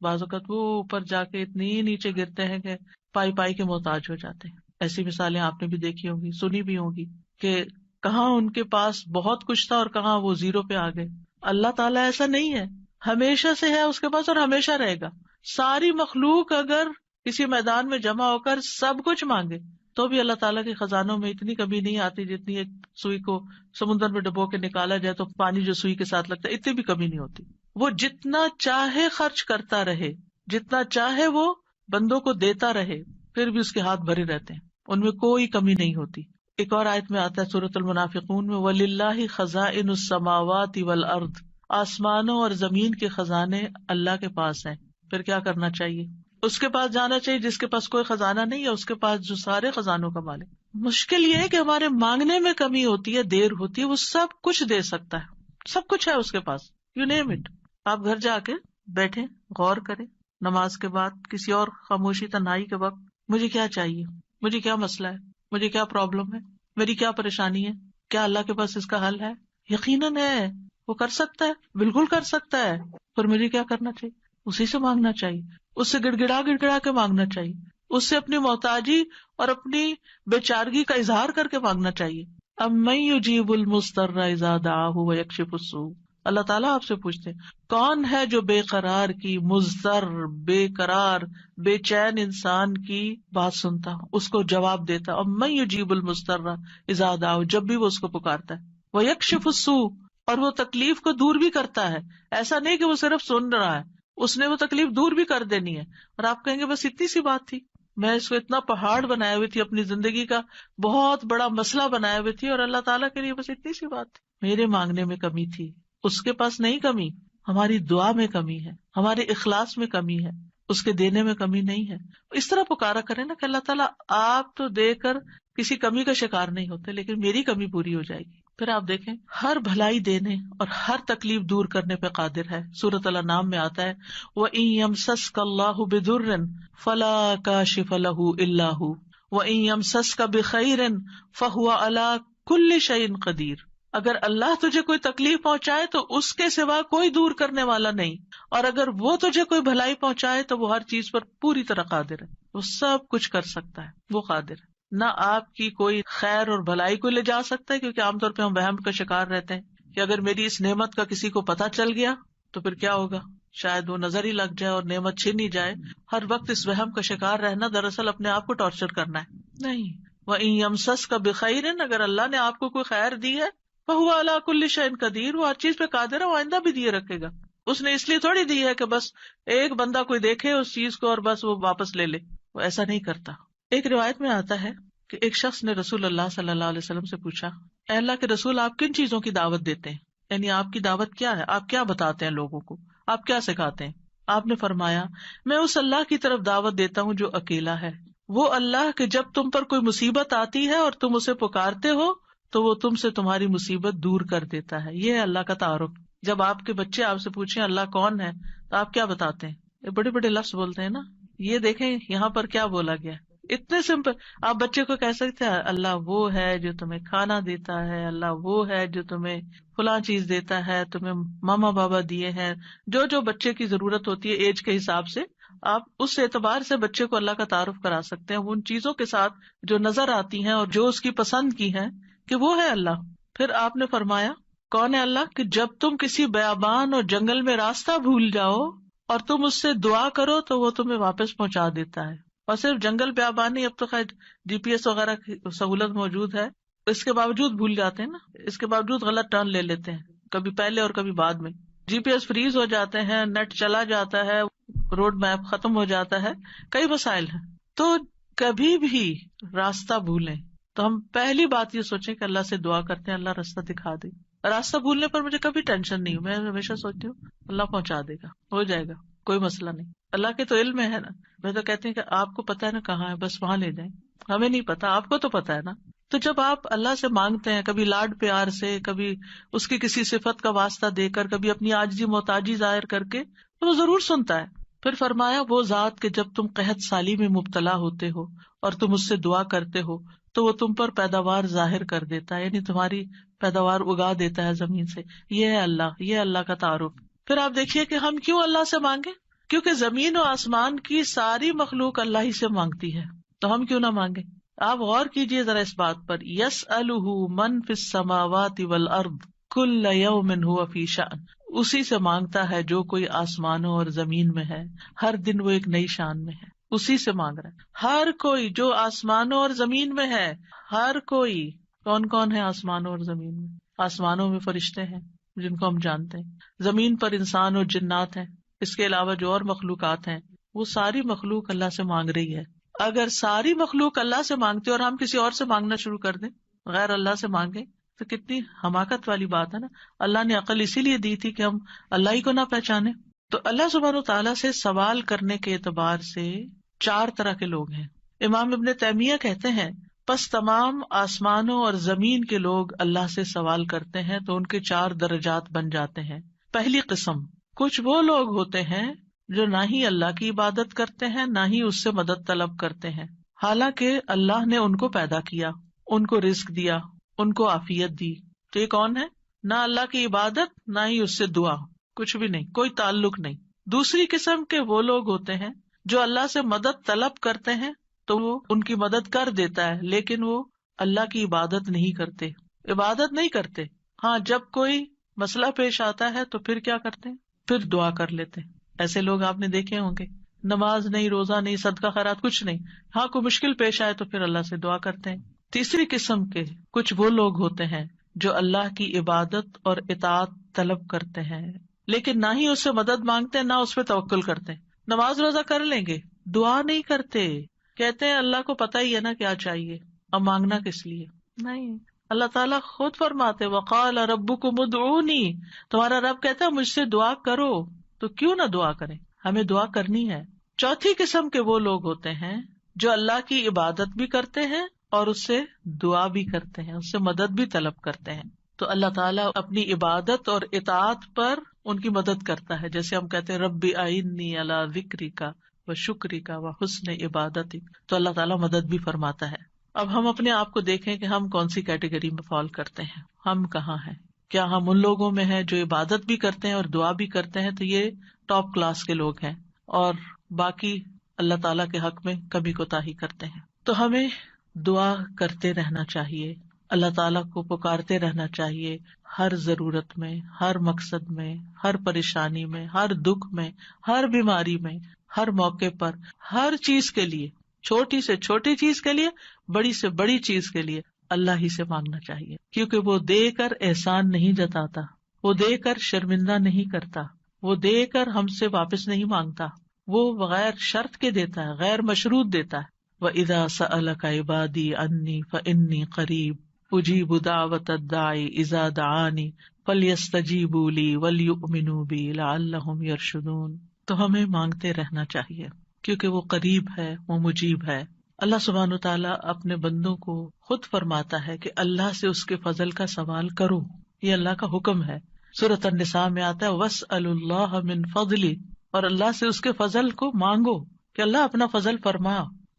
بعض اوقات وہ اوپر جا کے اتنی نیچے گرتے ہیں کہ پائی پائی کے محتاج ہو جاتے ہیں. ایسی مثالیں آپ نے بھی دیکھی ہوں گی، سنی بھی ہوں گی کہ کہاں ان کے پاس بہت کچھ تھا اور کہاں وہ زیرو پہ آ گئے. اللہ تعالیٰ ایسا نہیں ہے، ہمیشہ سے ہے اس کے پاس اور ہمیشہ رہے گا. ساری مخلوق اگر کسی میدان میں جمع ہو کر سب کچھ مانگے تو بھی اللہ تعالیٰ کے خزانوں میں اتنی کمی نہیں آتی جتنی ایک سوئی کو سمندر میں ڈبو کے نکالا جائے تو پانی جو سوئی کے ساتھ لگتا ہے اتنی بھی کمی نہیں ہوتی. وہ جتنا چاہے خرچ کرتا رہے، جتنا چاہے وہ بندوں کو دیتا رہے، پھر بھی اس کے ہاتھ بھرے رہتے ہیں، ان میں کوئی کمی نہیں ہوتی. ایک اور آیت میں آتا ہے سورۃ المنافقون میں، وَلِلَّهِ خَزَائِنُ السَّمَاوَاتِ وَالْأَرْضِ، آسمانوں اور زمین کے خزانے اللہ کے پاس ہیں. پھر کیا کرنا چاہیے؟ اس کے پاس جانا چاہیے جس کے پاس کوئی خزانہ نہیں ہے، اس کے پاس جو سارے خزانوں کا مالک. مشکل یہ ہے کہ ہمارے مانگنے میں کمی ہوتی ہے، دیر ہوتی ہے. وہ سب کچھ دے سکتا ہے، سب کچھ ہے اس کے پاس، یو نیم اٹ. آپ گھر جا کے بیٹھیں، غور کریں، نماز کے بعد کسی اور خاموشی تنہائی کے وقت، مجھے کیا چاہیے، مجھے کیا مسئلہ ہے، مجھے کیا پرابلم ہے، میری کیا پریشانی ہے، کیا اللہ کے پاس اس کا حل ہے؟ یقیناً ہے، وہ کر سکتا ہے، بالکل کر سکتا ہے. پر مجھے کیا کرنا چاہیے؟ اسی سے مانگنا چاہیے، اس سے گڑ گڑا کے مانگنا چاہیے، اس سے اپنی محتاجی اور اپنی بیچارگی کا اظہار کر کے مانگنا چاہیے. امن یجیب المضطر اذا دعاہ ویکشف السوء، اللہ تعالیٰ آپ سے پوچھتے ہیں کون ہے جو بے قرار کی، مضطر، بے قرار، بے چین انسان کی بات سنتا، اس کو جواب دیتا. امن یجیب المضطر اذا دعاہ، جب بھی وہ اس کو پکارتا ہے، ویکشف السوء، اور وہ تکلیف کو دور بھی کرتا ہے. ایسا نہیں کہ وہ صرف سن رہا ہے، اس نے وہ تکلیف دور بھی کر دینی ہے. اور آپ کہیں گے بس اتنی سی بات تھی، میں اس کو اتنا پہاڑ بنائے ہوئی تھی، اپنی زندگی کا بہت بڑا مسئلہ بنائے ہوئی تھی، اور اللہ تعالیٰ کے لیے بس اتنی سی بات تھی. میرے مانگنے میں کمی تھی، اس کے پاس نہیں کمی. ہماری دعا میں کمی ہے، ہمارے اخلاص میں کمی ہے، اس کے دینے میں کمی نہیں ہے. اس طرح پکارا کرے نا کہ اللہ تعالیٰ آپ تو دے کر کسی کمی کا شکار نہیں ہوتے، لیکن میری کمی پوری ہو جائے گی. پھر آپ دیکھیں ہر بھلائی دینے اور ہر تکلیف دور کرنے پہ قادر ہے. سورۃ الانعام میں آتا ہے وَإِن يَمْسَسْكَ اللَّهُ بِضُرٍّ فَلَا كَاشِفَ لَهُ إِلَّا هُوَ وَإِن يَمْسَسْكَ بِخَيْرٍ فَهُوَ عَلَى كُلِّ شَيْءٍ قَدِيرٌ، اگر اللہ تجھے کوئی تکلیف پہنچائے تو اس کے سوا کوئی دور کرنے والا نہیں، اور اگر وہ تجھے کوئی بھلائی پہنچائے تو وہ ہر چیز پر پوری طرح قادر ہے. وہ سب کچھ کر سکتا ہے، وہ قادر ہے. نہ آپ کی کوئی خیر اور بھلائی کو لے جا سکتا ہے، کیونکہ عام طور پہ ہم وہم کا شکار رہتے ہیں کہ اگر میری اس نعمت کا کسی کو پتہ چل گیا تو پھر کیا ہوگا، شاید وہ نظر ہی لگ جائے اور نعمت چھن ہی جائے. ہر وقت اس وہم کا شکار رہنا دراصل اپنے آپ کو ٹارچر کرنا ہے. نہیں، وَإِن يَمْسَسْكَ بِخَيْرٍ، اگر اللہ نے آپ کو کوئی خیر دی ہے، فَهُوَ عَلَى كُلِّ شَيْءٍ قَدِيرٌ، وہ ہر چیز پہ قادر ہے، وہ آئندہ بھی دیے رکھے گا. اس نے اس لیے تھوڑی دی ہے کہ بس ایک بندہ کوئی دیکھے اس چیز کو اور بس وہ واپس لے لے، وہ ایسا نہیں کرتا. ایک روایت میں آتا ہے کہ ایک شخص نے رسول اللہ صلی اللہ علیہ وسلم سے پوچھا، اے اللہ کے رسول، آپ کن چیزوں کی دعوت دیتے ہیں؟ یعنی آپ کی دعوت کیا ہے، آپ کیا بتاتے ہیں لوگوں کو، آپ کیا سکھاتے ہیں؟ آپ نے فرمایا، میں اس اللہ کی طرف دعوت دیتا ہوں جو اکیلا ہے، وہ اللہ کہ جب تم پر کوئی مصیبت آتی ہے اور تم اسے پکارتے ہو تو وہ تم سے تمہاری مصیبت دور کر دیتا ہے. یہ ہے اللہ کا تعارف. جب آپ کے بچے آپ سے پوچھیں اللہ کون ہے تو آپ کیا بتاتے ہیں؟ یہ بڑے بڑے لفظ بولتے ہیں نا. یہ دیکھیں یہاں پر کیا بولا گیا، اتنے سمپل. آپ بچے کو کہہ سکتے ہیں اللہ وہ ہے جو تمہیں کھانا دیتا ہے، اللہ وہ ہے جو تمہیں فلاں چیز دیتا ہے، تمہیں ماما بابا دیے ہیں. جو جو بچے کی ضرورت ہوتی ہے ایج کے حساب سے، آپ اس اعتبار سے بچے کو اللہ کا تعارف کرا سکتے ہیں ان چیزوں کے ساتھ جو نظر آتی ہیں اور جو اس کی پسند کی ہیں کہ وہ ہے اللہ. پھر آپ نے فرمایا کون ہے اللہ، کہ جب تم کسی بیابان اور جنگل میں راستہ بھول جاؤ اور تم اس سے دعا کرو تو وہ تمہیں واپس پہنچا دیتا ہے. اور صرف جنگل بیابان ہی، اب تو خیر GPS وغیرہ کی سہولت موجود ہے، اس کے باوجود بھول جاتے ہیں نا، اس کے باوجود غلط ٹرن لے لیتے ہیں، کبھی پہلے اور کبھی بعد میں. GPS فریز ہو جاتے ہیں، نیٹ چلا جاتا ہے، روڈ میپ ختم ہو جاتا ہے، کئی مسائل ہیں. تو کبھی بھی راستہ بھولیں تو ہم پہلی بات یہ سوچیں کہ اللہ سے دعا کرتے ہیں اللہ راستہ دکھا دے. راستہ بھولنے پر مجھے کبھی ٹینشن نہیں، میں ہمیشہ سوچتی ہوں اللہ پہنچا دے گا، ہو جائے گا، کوئی مسئلہ نہیں. اللہ کے تو علم میں ہے نا. میں تو کہتی ہوں کہ آپ کو پتا ہے نا کہاں ہے، بس وہاں لے جائیں. ہمیں نہیں پتا، آپ کو تو پتا ہے نا. تو جب آپ اللہ سے مانگتے ہیں، کبھی لاڈ پیار سے، کبھی اس کی کسی صفت کا واسطہ دے کر، کبھی اپنی عاجزی محتاجی ظاہر کر کے، تو وہ ضرور سنتا ہے. پھر فرمایا وہ ذات کہ جب تم قحط سالی میں مبتلا ہوتے ہو اور تم اس سے دعا کرتے ہو تو وہ تم پر پیداوار ظاہر کر دیتا ہے، یعنی تمہاری پیداوار اگا دیتا ہے زمین سے. یہ ہے اللہ، یہ اللہ کا تعارف. پھر آپ دیکھیے کہ ہم کیوں اللہ سے مانگے، کیونکہ زمین و آسمان کی ساری مخلوق اللہ ہی سے مانگتی ہے، تو ہم کیوں نہ مانگے. آپ غور کیجئے ذرا اس بات پر، یسألہ من فی السماوات والارض کل یوم ھو فی شأن. اسی سے مانگتا ہے جو کوئی آسمانوں اور زمین میں ہے، ہر دن وہ ایک نئی شان میں ہے، اسی سے مانگ رہا ہے. ہر کوئی جو آسمانوں اور زمین میں ہے، ہر کوئی. کون کون ہے آسمانوں اور زمین میں؟ آسمانوں میں فرشتے ہیں جن کو ہم جانتے ہیں، زمین پر انسان اور جنات ہیں، اس کے علاوہ جو اور مخلوقات ہیں، وہ ساری مخلوق اللہ سے مانگ رہی ہے. اگر ساری مخلوق اللہ سے مانگتے اور ہم کسی اور سے مانگنا شروع کر دیں، غیر اللہ سے مانگیں، تو کتنی حماقت والی بات ہے نا. اللہ نے عقل اسی لیے دی تھی کہ ہم اللہ ہی کو نہ پہچانے. تو اللہ سبحانہ و تعالیٰ سے سوال کرنے کے اعتبار سے 4 طرح کے لوگ ہیں. امام ابن تیمیہ کہتے ہیں پس تمام آسمانوں اور زمین کے لوگ اللہ سے سوال کرتے ہیں تو ان کے 4 درجات بن جاتے ہیں. پہلی قسم، کچھ وہ لوگ ہوتے ہیں جو نہ ہی اللہ کی عبادت کرتے ہیں نہ ہی اس سے مدد طلب کرتے ہیں، حالانکہ اللہ نے ان کو پیدا کیا، ان کو رزق دیا، ان کو عافیت دی. تو یہ کون ہے؟ نہ اللہ کی عبادت نہ ہی اس سے دعا، کچھ بھی نہیں، کوئی تعلق نہیں. دوسری قسم کے وہ لوگ ہوتے ہیں جو اللہ سے مدد طلب کرتے ہیں تو وہ ان کی مدد کر دیتا ہے، لیکن وہ اللہ کی عبادت نہیں کرتے، عبادت نہیں کرتے. ہاں جب کوئی مسئلہ پیش آتا ہے تو پھر کیا کرتے ہیں؟ پھر دعا کر لیتے ہیں. ایسے لوگ آپ نے دیکھے ہوں گے، نماز نہیں، روزہ نہیں، صدقہ خیرات کچھ نہیں، ہاں کوئی مشکل پیش آئے تو پھر اللہ سے دعا کرتے ہیں. تیسری قسم کے کچھ وہ لوگ ہوتے ہیں جو اللہ کی عبادت اور اطاعت طلب کرتے ہیں لیکن نہ ہی اس سے مدد مانگتے نہ اس پہ توکل کرتے. نماز روزہ کر لیں گے، دعا نہیں کرتے، کہتے ہیں اللہ کو پتہ ہی ہے نا کیا چاہیے، اب مانگنا کس لیے. نہیں، اللہ تعالیٰ خود فرماتے وقال ربکم ادعونی، تمہارا رب کہتا ہے مجھ سے دعا کرو، تو کیوں نہ دعا کریں، ہمیں دعا کرنی ہے. چوتھی قسم کے وہ لوگ ہوتے ہیں جو اللہ کی عبادت بھی کرتے ہیں اور اس سے دعا بھی کرتے ہیں، اس سے مدد بھی طلب کرتے ہیں. تو اللہ تعالیٰ اپنی عبادت اور اطاعت پر ان کی مدد کرتا ہے. جیسے ہم کہتے ہیں ربی اعنی علی ذکرک و شکرک و حسن عبادتک، تو اللہ تعالیٰ مدد بھی فرماتا ہے. اب ہم اپنے آپ کو دیکھیں کہ ہم کون سی کیٹیگری میں فال کرتے ہیں، ہم کہاں ہیں. کیا ہم ان لوگوں میں ہیں جو عبادت بھی کرتے ہیں اور دعا بھی کرتے ہیں، تو یہ ٹاپ کلاس کے لوگ ہیں، اور باقی اللہ تعالیٰ کے حق میں کمی کوتاہی کرتے ہیں. تو ہمیں دعا کرتے رہنا چاہیے، اللہ تعالیٰ کو پکارتے رہنا چاہیے، ہر ضرورت میں، ہر مقصد میں، ہر پریشانی میں، ہر دکھ میں، ہر بیماری میں، ہر موقع پر، ہر چیز کے لیے، چھوٹی سے چھوٹی چیز کے لیے، بڑی سے بڑی چیز کے لیے اللہ ہی سے مانگنا چاہیے. کیونکہ وہ دے کر احسان نہیں جتاتا، وہ دے کر شرمندہ نہیں کرتا، وہ دے کر ہم سے واپس نہیں مانگتا، وہ بغیر شرط کے دیتا ہے، غیر مشروط دیتا ہے. وَإِذَا سَأَلَكَ عِبَادِي عَنِّي فَإِنِّي قَرِيبٌ أُجِيبُ دَعْوَةَ الدَّاعِ إِذَا دَعَانِ فَلْيَسْتَجِيبُوا لِي وَلْيُؤْمِنُوا بِي لَعَلَّهُمْ يَرْشُدُونَ. تو ہمیں مانگتے رہنا چاہیے کیونکہ وہ قریب ہے، وہ مجیب ہے. اللہ سبحانہ وتعالیٰ اپنے بندوں کو خود فرماتا ہے کہ اللہ سے اس کے فضل کا سوال کرو، یہ اللہ کا حکم ہے. سورۃ النساء میں آتا ہے وَاسْأَلُوا اللَّهَ مِن فَضْلِهِ، اور اللہ سے اس کے فضل کو مانگو کہ اللہ اپنا فضل فرما.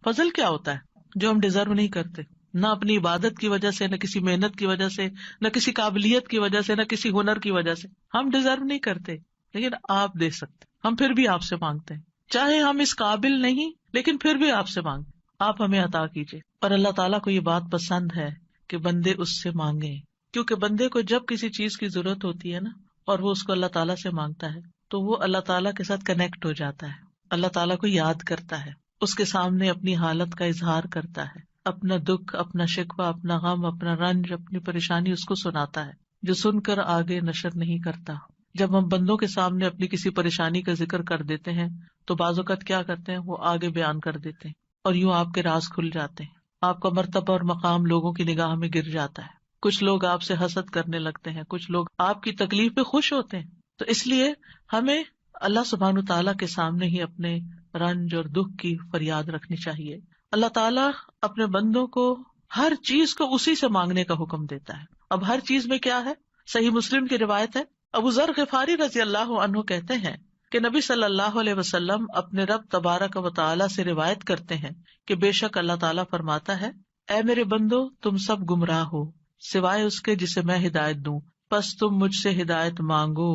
فضل کیا ہوتا ہے؟ جو ہم ڈیزرو نہیں کرتے، نہ اپنی عبادت کی وجہ سے، نہ کسی محنت کی وجہ سے، نہ کسی قابلیت کی وجہ سے، نہ کسی ہنر کی وجہ سے. ہم ڈیزرو نہیں کرتے لیکن آپ دے سکتے. ہم پھر بھی آپ سے مانگتے ہیں، چاہے ہم اس قابل نہیں لیکن پھر بھی آپ سے مانگتے. آپ ہمیں عطا کیجیے. اور اللہ تعالیٰ کو یہ بات پسند ہے کہ بندے اس سے مانگیں، کیونکہ بندے کو جب کسی چیز کی ضرورت ہوتی ہے نا اور وہ اس کو اللہ تعالیٰ سے مانگتا ہے تو وہ اللہ تعالیٰ کے ساتھ کنیکٹ ہو جاتا ہے، اللہ تعالیٰ کو یاد کرتا ہے، اس کے سامنے اپنی حالت کا اظہار کرتا ہے، اپنا دکھ، اپنا شکوہ، اپنا غم، اپنا رنج، اپنی پریشانی اس کو سناتا ہے، جو سن کر آگے نشر نہیں کرتا. جب ہم بندوں کے سامنے اپنی کسی پریشانی کا ذکر کر دیتے ہیں تو بعض اوقات کیا کرتے ہیں، وہ آگے بیان کر دیتے ہیں اور یوں آپ کے راز کھل جاتے ہیں، آپ کا مرتبہ اور مقام لوگوں کی نگاہ میں گر جاتا ہے. کچھ لوگ آپ سے حسد کرنے لگتے ہیں، کچھ لوگ آپ کی تکلیف پہ خوش ہوتے ہیں. تو اس لیے ہمیں اللہ سبحانہ تعالیٰ کے سامنے ہی اپنے رنج اور دکھ کی فریاد رکھنی چاہیے. اللہ تعالیٰ اپنے بندوں کو ہر چیز کو اسی سے مانگنے کا حکم دیتا ہے. اب ہر چیز میں کیا ہے؟ صحیح مسلم کی روایت ہے، ابو ذر غفاری رضی اللہ عنہ کہتے ہیں کہ نبی صلی اللہ علیہ وسلم اپنے رب تبارک و تعالیٰ سے روایت کرتے ہیں کہ بے شک اللہ تعالیٰ فرماتا ہے، اے میرے بندو تم سب گمراہ ہو سوائے اس کے جسے میں ہدایت دوں، پس تم مجھ سے ہدایت مانگو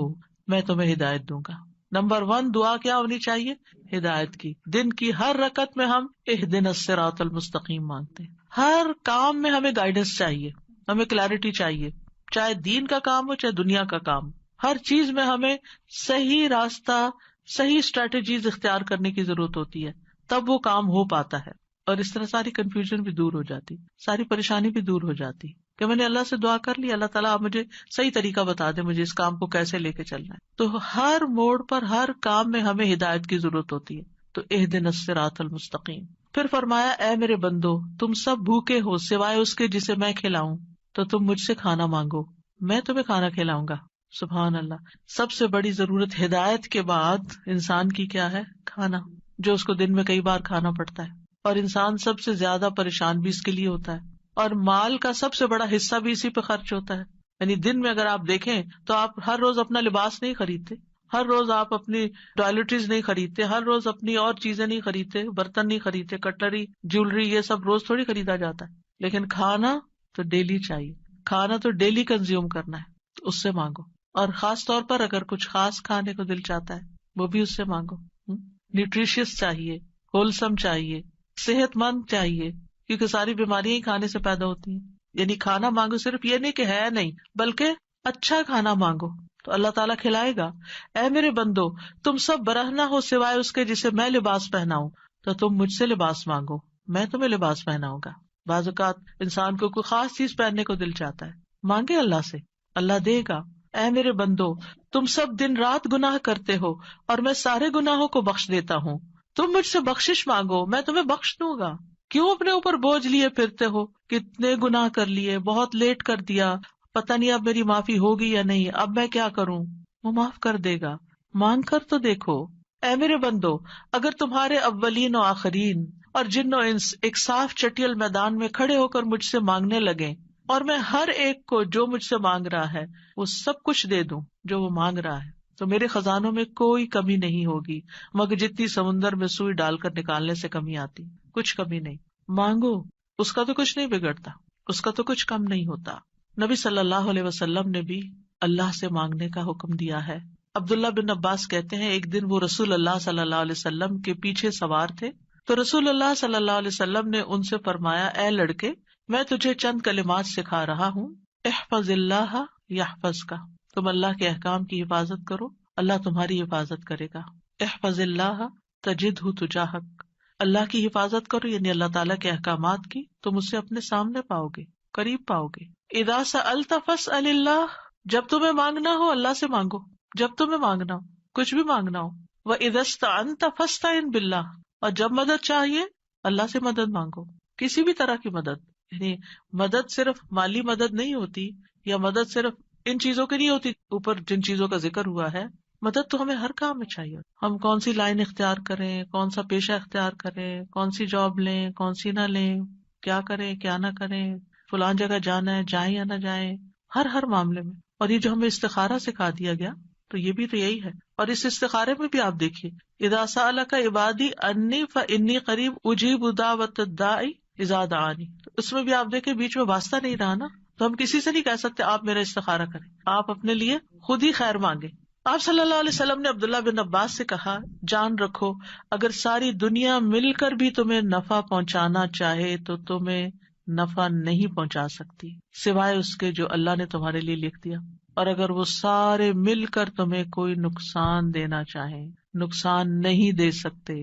میں تمہیں ہدایت دوں گا. نمبر 1 دعا کیا ہونی چاہیے؟ ہدایت کی. دن کی ہر رکعت میں ہم اہدنا الصراط المستقیم مانگتے ہیں. ہر کام میں ہمیں گائیڈنس چاہیے، ہمیں کلیرٹی چاہیے، چاہے دین کا کام ہو چاہے دنیا کا کام. ہر چیز میں ہمیں صحیح راستہ، صحیح اسٹریٹجیز اختیار کرنے کی ضرورت ہوتی ہے، تب وہ کام ہو پاتا ہے. اور اس طرح ساری کنفیوژن بھی دور ہو جاتی، ساری پریشانی بھی دور ہو جاتی کہ میں نے اللہ سے دعا کر لی، اللہ تعالیٰ آپ مجھے صحیح طریقہ بتا دے، مجھے اس کام کو کیسے لے کے چلنا ہے. تو ہر موڑ پر، ہر کام میں ہمیں ہدایت کی ضرورت ہوتی ہے. تو اہدنا الصراط المستقیم. پھر فرمایا، اے میرے بندو تم سب بھوکے ہو سوائے اس کے جسے میں کھلاؤں، تو تم مجھ سے کھانا مانگو میں تمہیں کھانا کھلاؤں گا. سبحان اللہ. سب سے بڑی ضرورت ہدایت کے بعد انسان کی کیا ہے؟ کھانا، جو اس کو دن میں کئی بار کھانا پڑتا ہے. اور انسان سب سے زیادہ پریشان بھی اس کے لیے ہوتا ہے، اور مال کا سب سے بڑا حصہ بھی اسی پہ خرچ ہوتا ہے. یعنی دن میں اگر آپ دیکھیں تو آپ ہر روز اپنا لباس نہیں خریدتے، ہر روز آپ اپنی ٹوائلٹریز نہیں خریدتے، ہر روز اپنی اور چیزیں نہیں خریدتے، برتن نہیں خریدتے، کٹلری، جیولری، یہ سب روز تھوڑی خریدا جاتا ہے. لیکن کھانا تو ڈیلی چاہیے، کھانا تو ڈیلی کنزیوم کرنا ہے، تو اس سے مانگو. اور خاص طور پر اگر کچھ خاص کھانے کو دل چاہتا ہے وہ بھی اس سے مانگو. نیوٹریشیس چاہیے، ہولسم چاہیے، صحت مند چاہیے، کیونکہ ساری بیماریاں ہی کھانے سے پیدا ہوتی ہیں. یعنی کھانا مانگو صرف یہ نہیں کہ ہے نہیں، بلکہ اچھا کھانا مانگو تو اللہ تعالیٰ کھلائے گا. اے میرے بندو تم سب برہنہ ہو سوائے اس کے جسے میں لباس پہناؤں، تو تم مجھ سے لباس مانگو میں تمہیں لباس پہناؤں گا. بعض اوقات انسان کو کوئی خاص چیز پہننے کو دل چاہتا ہے، مانگے اللہ سے، اللہ دے گا. اے میرے بندو تم سب دن رات گناہ کرتے ہو اور میں سارے گناہوں کو بخش دیتا ہوں، تم مجھ سے بخشش مانگو میں تمہیں بخش دوں گا. کیوں اپنے اوپر بوجھ لیے پھرتے ہو؟ کتنے گناہ کر لیے، بہت لیٹ کر دیا، پتہ نہیں اب میری معافی ہوگی یا نہیں، اب میں کیا کروں؟ وہ معاف کر دے گا، مانگ کر تو دیکھو. اے میرے بندو اگر تمہارے اولین و آخرین اور جن و انس ایک صاف چٹیل میدان میں کھڑے ہو کر مجھ سے مانگنے لگے اور میں ہر ایک کو جو مجھ سے مانگ رہا ہے وہ سب کچھ دے دوں جو وہ مانگ رہا ہے، تو میرے خزانوں میں کوئی کمی نہیں ہوگی مگر جتنی سمندر میں سوئی ڈال کر نکالنے سے کمی آتی، کچھ کمی نہیں. مانگو، اس کا تو کچھ نہیں بگڑتا، اس کا تو کچھ کم نہیں ہوتا. نبی صلی اللہ علیہ وسلم نے بھی اللہ سے مانگنے کا حکم دیا ہے. عبداللہ بن عباس کہتے ہیں ایک دن وہ رسول اللہ صلی اللہ علیہ وسلم کے پیچھے سوار تھے تو رسول اللہ صلی اللہ علیہ وسلم نے ان سے فرمایا، اے لڑکے میں تجھے چند کلمات سکھا رہا ہوں، احفظ اللہ یحفظک، تم اللہ کے احکام کی حفاظت کرو اللہ تمہاری حفاظت کرے گا. احفظ اللہ تجدہ تجاہک، اللہ کی حفاظت کرو یعنی اللہ تعالیٰ کے احکامات کی، تم اسے اپنے سامنے پاؤ گے، قریب پاؤ گے. اذا سألت فاسأل اللہ، جب تمہیں مانگنا ہو اللہ سے مانگو، جب تمہیں مانگنا ہو، کچھ بھی مانگنا ہو. وَإِذَا اسْتَعَنْتَ فَاسْتَعِنْ بِاللَّهِ، اور جب مدد چاہیے اللہ سے مدد مانگو، کسی بھی طرح کی مدد. یعنی مدد صرف مالی مدد نہیں ہوتی، یا مدد صرف ان چیزوں کی نہیں ہوتی اوپر جن چیزوں کا ذکر ہوا ہے. مدد تو ہمیں ہر کام میں چاہیے. ہم کون سی لائن اختیار کریں، کون سا پیشہ اختیار کریں، کون سی جاب لیں، کون سی نہ لیں، کیا کریں کیا نہ کریں، فلان جگہ جانا ہے جائیں یا نہ جائیں، ہر معاملے میں. اور یہ جو ہمیں استخارہ سکھا دیا گیا تو یہ بھی تو یہی ہے. اور اس استخارے میں بھی آپ دیکھیے اذا سألک عبادی انی فانی قریب اجیب دعوت الداعی اذا دعانی، اس میں بھی آپ دیکھیں بیچ میں واسطہ نہیں رہا نا. تو ہم کسی سے نہیں کہہ سکتے آپ میرا استخارہ کریں، آپ اپنے لیے خود ہی خیر مانگے. آپ صلی اللہ علیہ وسلم نے عبداللہ بن عباس سے کہا جان رکھو اگر ساری دنیا مل کر بھی تمہیں نفع پہنچانا چاہے تو تمہیں نفع نہیں پہنچا سکتی سوائے اس کے جو اللہ نے تمہارے لیے لکھ دیا، اور اگر وہ سارے مل کر تمہیں کوئی نقصان دینا چاہیں نقصان نہیں دے سکتے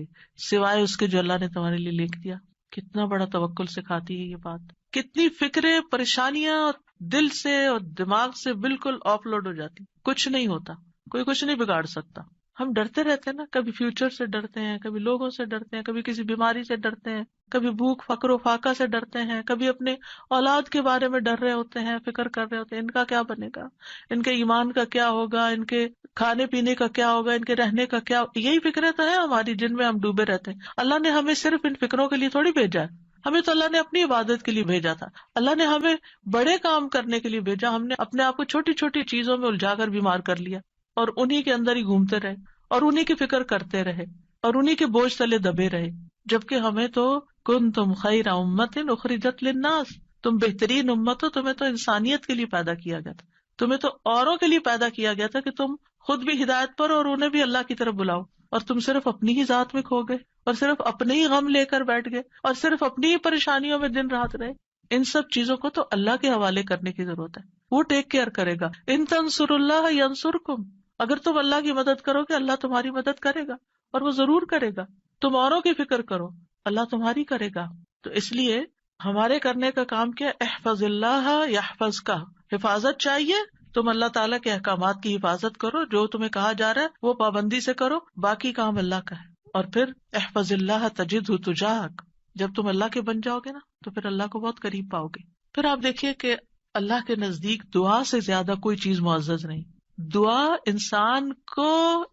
سوائے اس کے جو اللہ نے تمہارے لیے لکھ دیا. کتنا بڑا توکل سکھاتی ہے یہ بات. کتنی فکریں پریشانیاں دل سے اور دماغ سے بالکل آف لوڈ ہو جاتی، کچھ نہیں ہوتا، کوئی کچھ نہیں بگاڑ سکتا. ہم ڈرتے رہتے ہیں نا، کبھی فیوچر سے ڈرتے ہیں، کبھی لوگوں سے ڈرتے ہیں، کبھی کسی بیماری سے ڈرتے ہیں، کبھی بھوک فقر و فاقہ سے ڈرتے ہیں، کبھی اپنے اولاد کے بارے میں ڈر رہے ہوتے ہیں، فکر کر رہے ہوتے ہیں ان کا کیا بنے گا، ان کے ایمان کا کیا ہوگا، ان کے کھانے پینے کا کیا ہوگا، ان کے رہنے کا کیا. یہی فکریں تو ہیں ہماری جن میں ہم ڈوبے رہتے ہیں. اللہ نے ہمیں صرف ان فکروں کے لیے تھوڑی بھیجا ہے، ہمیں تو اللہ نے اپنی عبادت کے لیے بھیجا تھا. اللہ نے ہمیں بڑے کام کرنے کے لیے بھیجا، ہم نے اپنے آپ کو چھوٹی چھوٹی چیزوں میں الجھا کر بیمار کر لیا اور انہی کے اندر ہی گھومتے رہے اور انہی کی فکر کرتے رہے اور انہی کے بوجھ تلے دبے رہے. جبکہ ہمیں تو کنتم خیر امت اخرجت للناس، تم بہترین امت ہو، تمہیں تو انسانیت کے لیے پیدا کیا گیا تھا، تمہیں تو اوروں کے لیے پیدا کیا گیا تھا کہ تم خود بھی ہدایت پر اور انہیں بھی اللہ کی طرف بلاؤ. اور تم صرف اپنی ہی ذات میں کھو گئے اور صرف اپنے ہی غم لے کر بیٹھ گئے اور صرف اپنی ہی پریشانیوں میں دن رات رہے. ان سب چیزوں کو تو اللہ کے حوالے کرنے کی ضرورت ہے، وہ ٹیک کیئر کرے گا. ان تنصروا اللہ ینصرکم، اگر تم اللہ کی مدد کرو گے اللہ تمہاری مدد کرے گا اور وہ ضرور کرے گا. تم اوروں کی فکر کرو اللہ تمہاری کرے گا. تو اس لیے ہمارے کرنے کا کام کیا، احفظ اللہ یحفظک، حفاظت چاہیے، تم اللہ تعالیٰ کے احکامات کی حفاظت کرو، جو تمہیں کہا جا رہا ہے وہ پابندی سے کرو، باقی کام اللہ کا ہے. اور پھر احفظ اللہ تجدہ تجاہک، جب تم اللہ کے بن جاؤ گے نا تو پھر اللہ کو بہت قریب پاؤ گے. پھر آپ دیکھیے کہ اللہ کے نزدیک دعا سے زیادہ کوئی چیز معزز نہیں. دعا انسان کو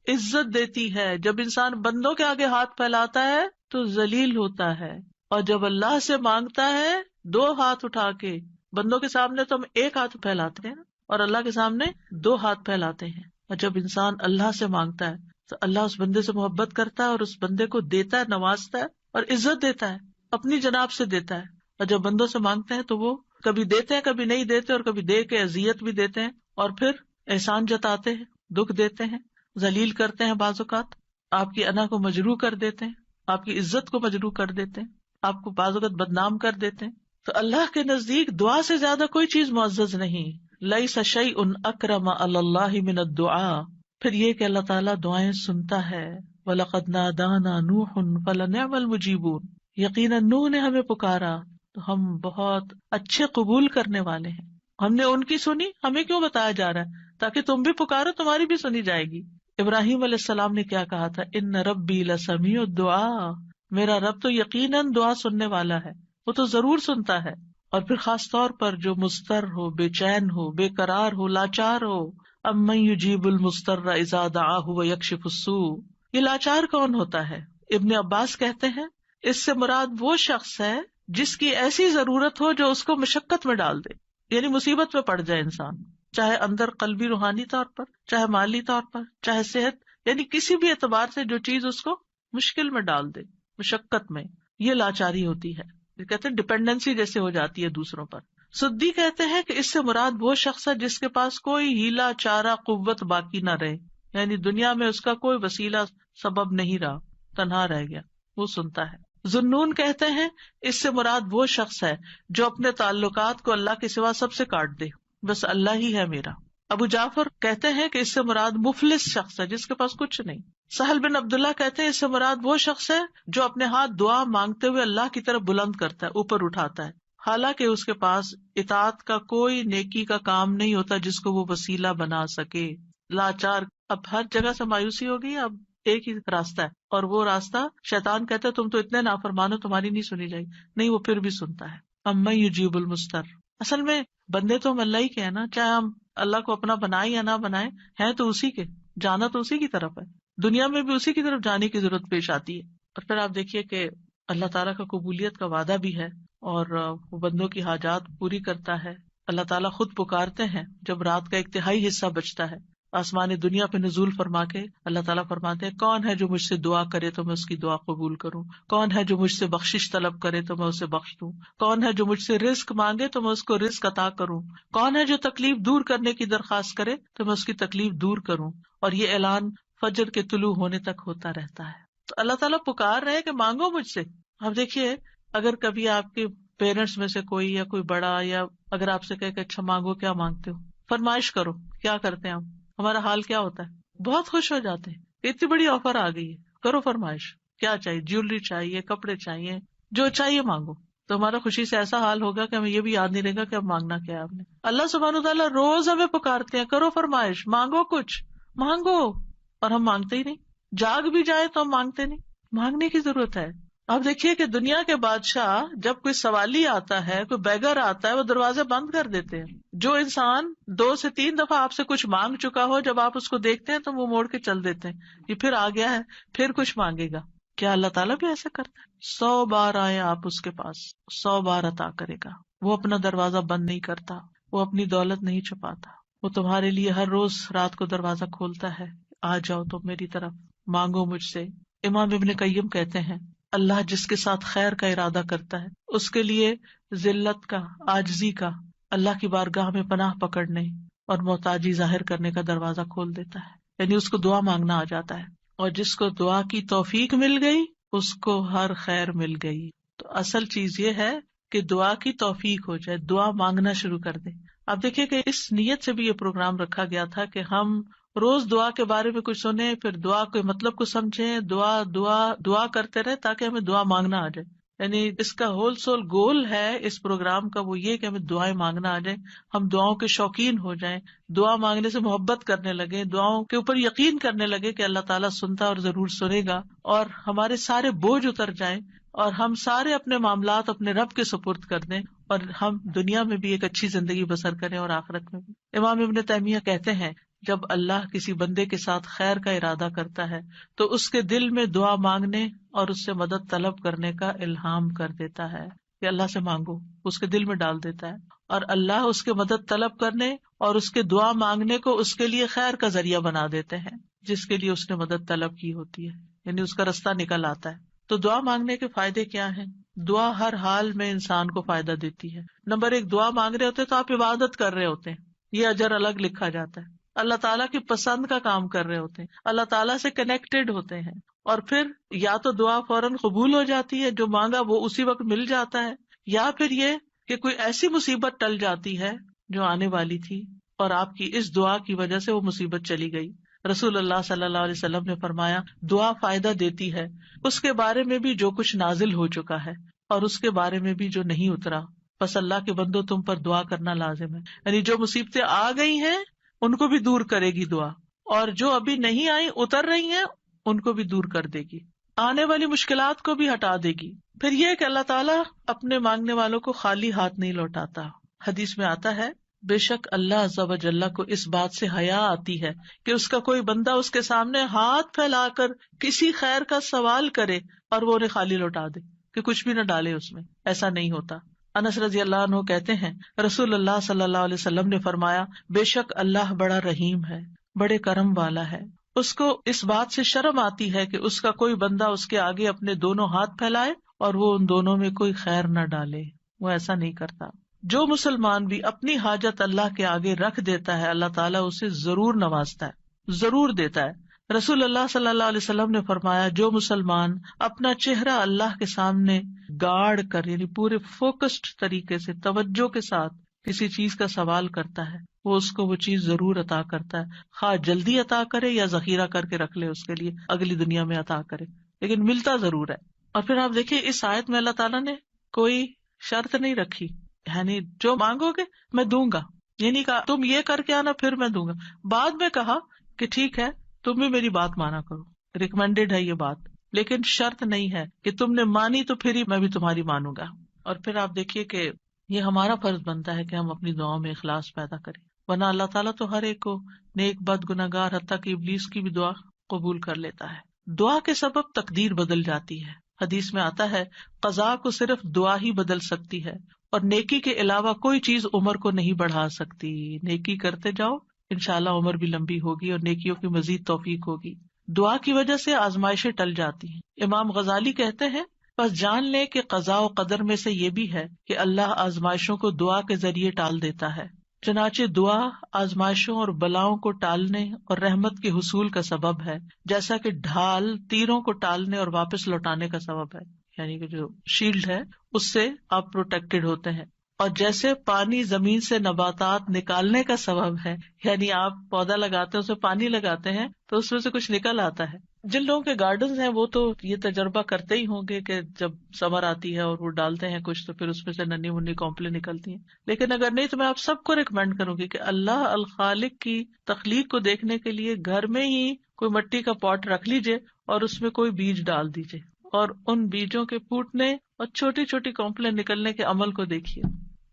عزت دیتی ہے. جب انسان بندوں کے آگے ہاتھ پھیلاتا ہے تو ذلیل ہوتا ہے، اور جب اللہ سے مانگتا ہے دو ہاتھ اٹھا کے، بندوں کے سامنے تو ہم ایک ہاتھ پھیلاتے ہیں اور اللہ کے سامنے دو ہاتھ پھیلاتے ہیں. اور جب انسان اللہ سے مانگتا ہے تو اللہ اس بندے سے محبت کرتا ہے اور اس بندے کو دیتا ہے، نوازتا ہے اور عزت دیتا ہے، اپنی جناب سے دیتا ہے. اور جب بندوں سے مانگتے ہیں تو وہ کبھی دیتے ہیں کبھی نہیں دیتے، اور کبھی دے کے اذیت بھی دیتے ہیں، اور پھر احسان جتاتے ہیں، دکھ دیتے ہیں، ذلیل کرتے ہیں، بعض اوقات آپ کی انا کو مجروح کر دیتے ہیں، آپ کی عزت کو مجروح کر دیتے ہیں، آپ کو بعض اوقات بدنام کر دیتے ہیں. تو اللہ کے نزدیک دعا سے زیادہ کوئی چیز معزز نہیں. لیس شیء اکرم علی اللہ من الدعاء. پھر یہ کہ اللہ تعالیٰ دعائیں سنتا ہے. وَلَقَدْ نَادَانَا نُوحٌ فَلَنِعْمَ الْمُجِيبُونَ. یقیناً نوح نے ہمیں پکارا تو ہم بہت اچھے قبول کرنے والے ہیں. ہم نے ان کی سنی، ہمیں کیوں بتایا جا رہا ہے؟ تاکہ تم بھی پکارو، تمہاری بھی سنی جائے گی. ابراہیم علیہ السلام نے کیا کہا تھا، ان ربی لسمیع الدعاء. میرا رب تو یقیناً دعا سننے والا ہے، وہ تو ضرور سنتا ہے. اور پھر خاص طور پر جو مضطر ہو، بے چین ہو، بے قرار ہو، لاچار ہو. امن یجیب المضطر اذا دعاہ ویکشف السوء. یہ لاچار کون ہوتا ہے؟ ابن عباس کہتے ہیں اس سے مراد وہ شخص ہے جس کی ایسی ضرورت ہو جو اس کو مشقت میں ڈال دے، یعنی مصیبت میں پڑ جائے انسان، چاہے اندر قلبی روحانی طور پر، چاہے مالی طور پر، چاہے صحت، یعنی کسی بھی اعتبار سے جو چیز اس کو مشکل میں ڈال دے، مشقت میں. یہ لاچاری ہوتی ہے، کہتے ہیں ڈپینڈنسی جیسے ہو جاتی ہے دوسروں پر. سدی کہتے ہیں کہ اس سے مراد وہ شخص ہے جس کے پاس کوئی ہیلا چارہ قوت باقی نہ رہے، یعنی دنیا میں اس کا کوئی وسیلہ سبب نہیں رہا، تنہا رہ گیا، وہ سنتا ہے. ذنون کہتے ہیں اس سے مراد وہ شخص ہے جو اپنے تعلقات کو اللہ کے سوا سب سے کاٹ دے، بس اللہ ہی ہے میرا. ابو جعفر کہتے ہیں کہ اس سے مراد مفلس شخص ہے جس کے پاس کچھ نہیں. سہل بن عبداللہ کہتے ہیں اس سے مراد وہ شخص ہے جو اپنے ہاتھ دعا مانگتے ہوئے اللہ کی طرف بلند کرتا ہے، اوپر اٹھاتا ہے، حالانکہ اس کے پاس اطاعت کا کوئی نیکی کا کام نہیں ہوتا جس کو وہ وسیلہ بنا سکے. لاچار. اب ہر جگہ سے مایوسی ہوگی، اب ایک ہی راستہ ہے، اور وہ راستہ شیطان کہتا ہے تم تو اتنے نافرمان ہو، تمہاری نہیں سنی جائے گی. نہیں، وہ پھر بھی سنتا ہے. امن یجیب المضطر. اصل میں بندے تو ہم اللہ ہی کے ہیں نا، چاہے ہم اللہ کو اپنا بنائیں یا نہ بنائیں، ہیں تو اسی کے، جانا تو اسی کی طرف ہے، دنیا میں بھی اسی کی طرف جانے کی ضرورت پیش آتی ہے. اور پھر آپ دیکھیے کہ اللہ تعالیٰ کا قبولیت کا وعدہ بھی ہے، اور وہ بندوں کی حاجات پوری کرتا ہے. اللہ تعالیٰ خود پکارتے ہیں جب رات کا ایک تہائی حصہ بچتا ہے، آسمانی دنیا پہ نزول فرما کے اللہ تعالیٰ فرماتے ہیں کون ہے جو مجھ سے دعا کرے تو میں اس کی دعا قبول کروں، کون ہے جو مجھ سے بخشش طلب کرے تو میں اسے بخش دوں، کون ہے جو مجھ سے رزق مانگے تو میں اس کو رزق عطا کروں، کون ہے جو تکلیف دور کرنے کی درخواست کرے تو میں اس کی تکلیف دور کروں۔ اور یہ اعلان فجر کے طلوع ہونے تک ہوتا رہتا ہے۔ تو اللہ تعالیٰ پکار رہے کہ مانگو مجھ سے۔ اب دیکھیے، اگر کبھی آپ کے پیرنٹس میں سے کوئی یا کوئی بڑا یا اگر آپ سے کہے کہ اچھا مانگو، کیا مانگتے ہو، فرمائش کرو، کیا کرتے ہیں ہمارا حال کیا ہوتا ہے؟ بہت خوش ہو جاتے ہیں، اتنی بڑی آفر آ گئی ہے، کرو فرمائش، کیا چاہیے، جیولری چاہیے، کپڑے چاہیے، جو چاہیے مانگو۔ تو ہمارا خوشی سے ایسا حال ہوگا کہ ہمیں یہ بھی یاد نہیں رہے گا کہ اب مانگنا کیا ہے آپ نے۔ اللہ سبحانہ وتعالیٰ روز ہمیں پکارتے ہیں، کرو فرمائش، مانگو، کچھ مانگو، اور ہم مانگتے ہی نہیں۔ جاگ بھی جائے تو ہم مانگتے نہیں۔ مانگنے کی ضرورت ہے۔ اب دیکھیے کہ دنیا کے بادشاہ جب کوئی سوالی آتا ہے، کوئی بیگر آتا ہے، وہ دروازے بند کر دیتے ہیں۔ جو انسان 2 سے 3 دفعہ آپ سے کچھ مانگ چکا ہو، جب آپ اس کو دیکھتے ہیں تو وہ موڑ کے چل دیتے ہیں، یہ پھر آ گیا ہے، پھر کچھ مانگے گا۔ کیا اللہ تعالیٰ بھی ایسا کرتا ہے؟ 100 بار آئے آپ اس کے پاس، 100 بار عطا کرے گا۔ وہ اپنا دروازہ بند نہیں کرتا، وہ اپنی دولت نہیں چھپاتا، وہ تمہارے لیے ہر روز رات کو دروازہ کھولتا ہے، آ جاؤ تم میری طرف، مانگو مجھ سے۔ امام ابن قیم کہتے ہیں اللہ جس کے ساتھ خیر کا ارادہ کرتا ہے اس کے لیے ذلت کا، عاجزی کا، اللہ کی بارگاہ میں پناہ پکڑنے اور محتاجی ظاہر کرنے کا دروازہ کھول دیتا ہے، یعنی اس کو دعا مانگنا آ جاتا ہے، اور جس کو دعا کی توفیق مل گئی اس کو ہر خیر مل گئی۔ تو اصل چیز یہ ہے کہ دعا کی توفیق ہو جائے، دعا مانگنا شروع کر دیں۔ اب دیکھیں کہ اس نیت سے بھی یہ پروگرام رکھا گیا تھا کہ ہم روز دعا کے بارے میں کچھ سنیں، پھر دعا کے مطلب کو سمجھیں، دعا دعا دعا کرتے رہے تاکہ ہمیں دعا مانگنا آ جائے۔ یعنی اس کا ہول سول گول ہے اس پروگرام کا، وہ یہ کہ ہمیں دعائیں مانگنا آ جائے، ہم دعاؤں کے شوقین ہو جائیں، دعا مانگنے سے محبت کرنے لگے، دعاؤں کے اوپر یقین کرنے لگے کہ اللہ تعالیٰ سنتا اور ضرور سنے گا، اور ہمارے سارے بوجھ اتر جائیں اور ہم سارے اپنے معاملات اپنے رب کے سپرد کر دیں، اور ہم دنیا میں بھی ایک اچھی زندگی بسر کریں اور آخرت میں بھی۔ امام ابن تیمیہ کہتے ہیں جب اللہ کسی بندے کے ساتھ خیر کا ارادہ کرتا ہے تو اس کے دل میں دعا مانگنے اور اس سے مدد طلب کرنے کا الہام کر دیتا ہے کہ اللہ سے مانگو، اس کے دل میں ڈال دیتا ہے، اور اللہ اس کے مدد طلب کرنے اور اس کے دعا مانگنے کو اس کے لیے خیر کا ذریعہ بنا دیتے ہیں جس کے لیے اس نے مدد طلب کی ہوتی ہے، یعنی اس کا رستہ نکل آتا ہے۔ تو دعا مانگنے کے فائدے کیا ہیں؟ دعا ہر حال میں انسان کو فائدہ دیتی ہے۔ نمبر 1، دعا مانگ رہے ہوتے تو آپ عبادت کر رہے ہوتے ہیں، یہ اجر الگ لکھا جاتا ہے۔ اللہ تعالیٰ کی پسند کا کام کر رہے ہوتے ہیں، اللہ تعالیٰ سے کنیکٹڈ ہوتے ہیں، اور پھر یا تو دعا فوراً قبول ہو جاتی ہے، جو مانگا وہ اسی وقت مل جاتا ہے، یا پھر یہ کہ کوئی ایسی مصیبت ٹل جاتی ہے جو آنے والی تھی اور آپ کی اس دعا کی وجہ سے وہ مصیبت چلی گئی۔ رسول اللہ صلی اللہ علیہ وسلم نے فرمایا دعا فائدہ دیتی ہے اس کے بارے میں بھی جو کچھ نازل ہو چکا ہے اور اس کے بارے میں بھی جو نہیں اترا، بس اللہ کے بندو تم پر دعا کرنا لازم ہے، یعنی جو مصیبتیں آ گئی ہیں ان کو بھی دور کرے گی دعا، اور جو ابھی نہیں آئی اتر رہی ہیں ان کو بھی دور کر دے گی، آنے والی مشکلات کو بھی ہٹا دے گی۔ پھر یہ کہ اللہ تعالیٰ اپنے مانگنے والوں کو خالی ہاتھ نہیں لوٹاتا۔ حدیث میں آتا ہے بے شک اللہ عز و جل کو اس بات سے حیا آتی ہے کہ اس کا کوئی بندہ اس کے سامنے ہاتھ پھیلا کر کسی خیر کا سوال کرے اور وہ انہیں خالی لوٹا دے، کہ کچھ بھی نہ ڈالے اس میں، ایسا نہیں ہوتا۔ انس رضی اللہ عنہ کہتے ہیں رسول اللہ صلی اللہ علیہ وسلم نے فرمایا بے شک اللہ بڑا رحیم ہے، بڑے کرم والا ہے، اس کو اس بات سے شرم آتی ہے کہ اس کا کوئی بندہ اس کے آگے اپنے دونوں ہاتھ پھیلائے اور وہ ان دونوں میں کوئی خیر نہ ڈالے، وہ ایسا نہیں کرتا۔ جو مسلمان بھی اپنی حاجت اللہ کے آگے رکھ دیتا ہے اللہ تعالیٰ اسے ضرور نوازتا ہے، ضرور دیتا ہے۔ رسول اللہ صلی اللہ علیہ وسلم نے فرمایا جو مسلمان اپنا چہرہ اللہ کے سامنے گاڑ کر، یعنی پورے فوکسڈ طریقے سے توجہ کے ساتھ کسی چیز کا سوال کرتا ہے وہ اس کو وہ چیز ضرور عطا کرتا ہے، خواہ جلدی عطا کرے یا ذخیرہ کر کے رکھ لے اس کے لیے اگلی دنیا میں عطا کرے، لیکن ملتا ضرور ہے۔ اور پھر آپ دیکھیے اس آیت میں اللہ تعالیٰ نے کوئی شرط نہیں رکھی، یعنی جو مانگو گے میں دوں گا، یہ نہیں کہا تم یہ کر کے آنا پھر میں دوں گا، بعد میں کہا کہ ٹھیک ہے تم بھی میری بات مانا کرو، ریکمینڈیڈ ہے یہ بات، لیکن شرط نہیں ہے کہ تم نے مانی تو پھر ہی میں بھی تمہاری مانوں گا۔ اور پھر آپ دیکھیے کہ یہ ہمارا فرض بنتا ہے کہ ہم اپنی دعاؤں میں اخلاص پیدا کریں، ورنہ اللہ تعالیٰ تو ہر ایک کو نیک بد گناہگار حتیٰ کہ ابلیس کی بھی دعا قبول کر لیتا ہے۔ دعا کے سبب تقدیر بدل جاتی ہے، حدیث میں آتا ہے قضاء کو صرف دعا ہی بدل سکتی ہے، اور نیکی کے علاوہ کوئی چیز عمر کو نہیں بڑھا سکتی. نیکی کرتے جاؤ، انشاءاللہ عمر بھی لمبی ہوگی اور نیکیوں کی مزید توفیق ہوگی. دعا کی وجہ سے آزمائشیں ٹل جاتی ہیں. امام غزالی کہتے ہیں بس جان لے کہ قضاء و قدر میں سے یہ بھی ہے کہ اللہ آزمائشوں کو دعا کے ذریعے ٹال دیتا ہے. چنانچہ دعا آزمائشوں اور بلاؤں کو ٹالنے اور رحمت کے حصول کا سبب ہے، جیسا کہ ڈھال تیروں کو ٹالنے اور واپس لوٹانے کا سبب ہے. یعنی کہ جو شیلڈ ہے اس سے آپ پروٹیکٹڈ ہوتے ہیں. اور جیسے پانی زمین سے نباتات نکالنے کا سبب ہے، یعنی آپ پودا لگاتے ہیں، اس میں پانی لگاتے ہیں تو اس میں سے کچھ نکل آتا ہے. جن لوگوں کے گارڈنز ہیں وہ تو یہ تجربہ کرتے ہی ہوں گے کہ جب سمر آتی ہے اور وہ ڈالتے ہیں کچھ تو پھر اس میں سے ننھی منی کونپلیں نکلتی ہیں. لیکن اگر نہیں تو میں آپ سب کو ریکمینڈ کروں گی کہ اللہ الخالق کی تخلیق کو دیکھنے کے لیے گھر میں ہی کوئی مٹی کا پاٹ رکھ لیجئے اور اس میں کوئی بیج ڈال دیجئے اور ان بیجوں کے پھوٹنے اور چھوٹی چھوٹی کونپلیں نکلنے کے عمل کو دیکھیے.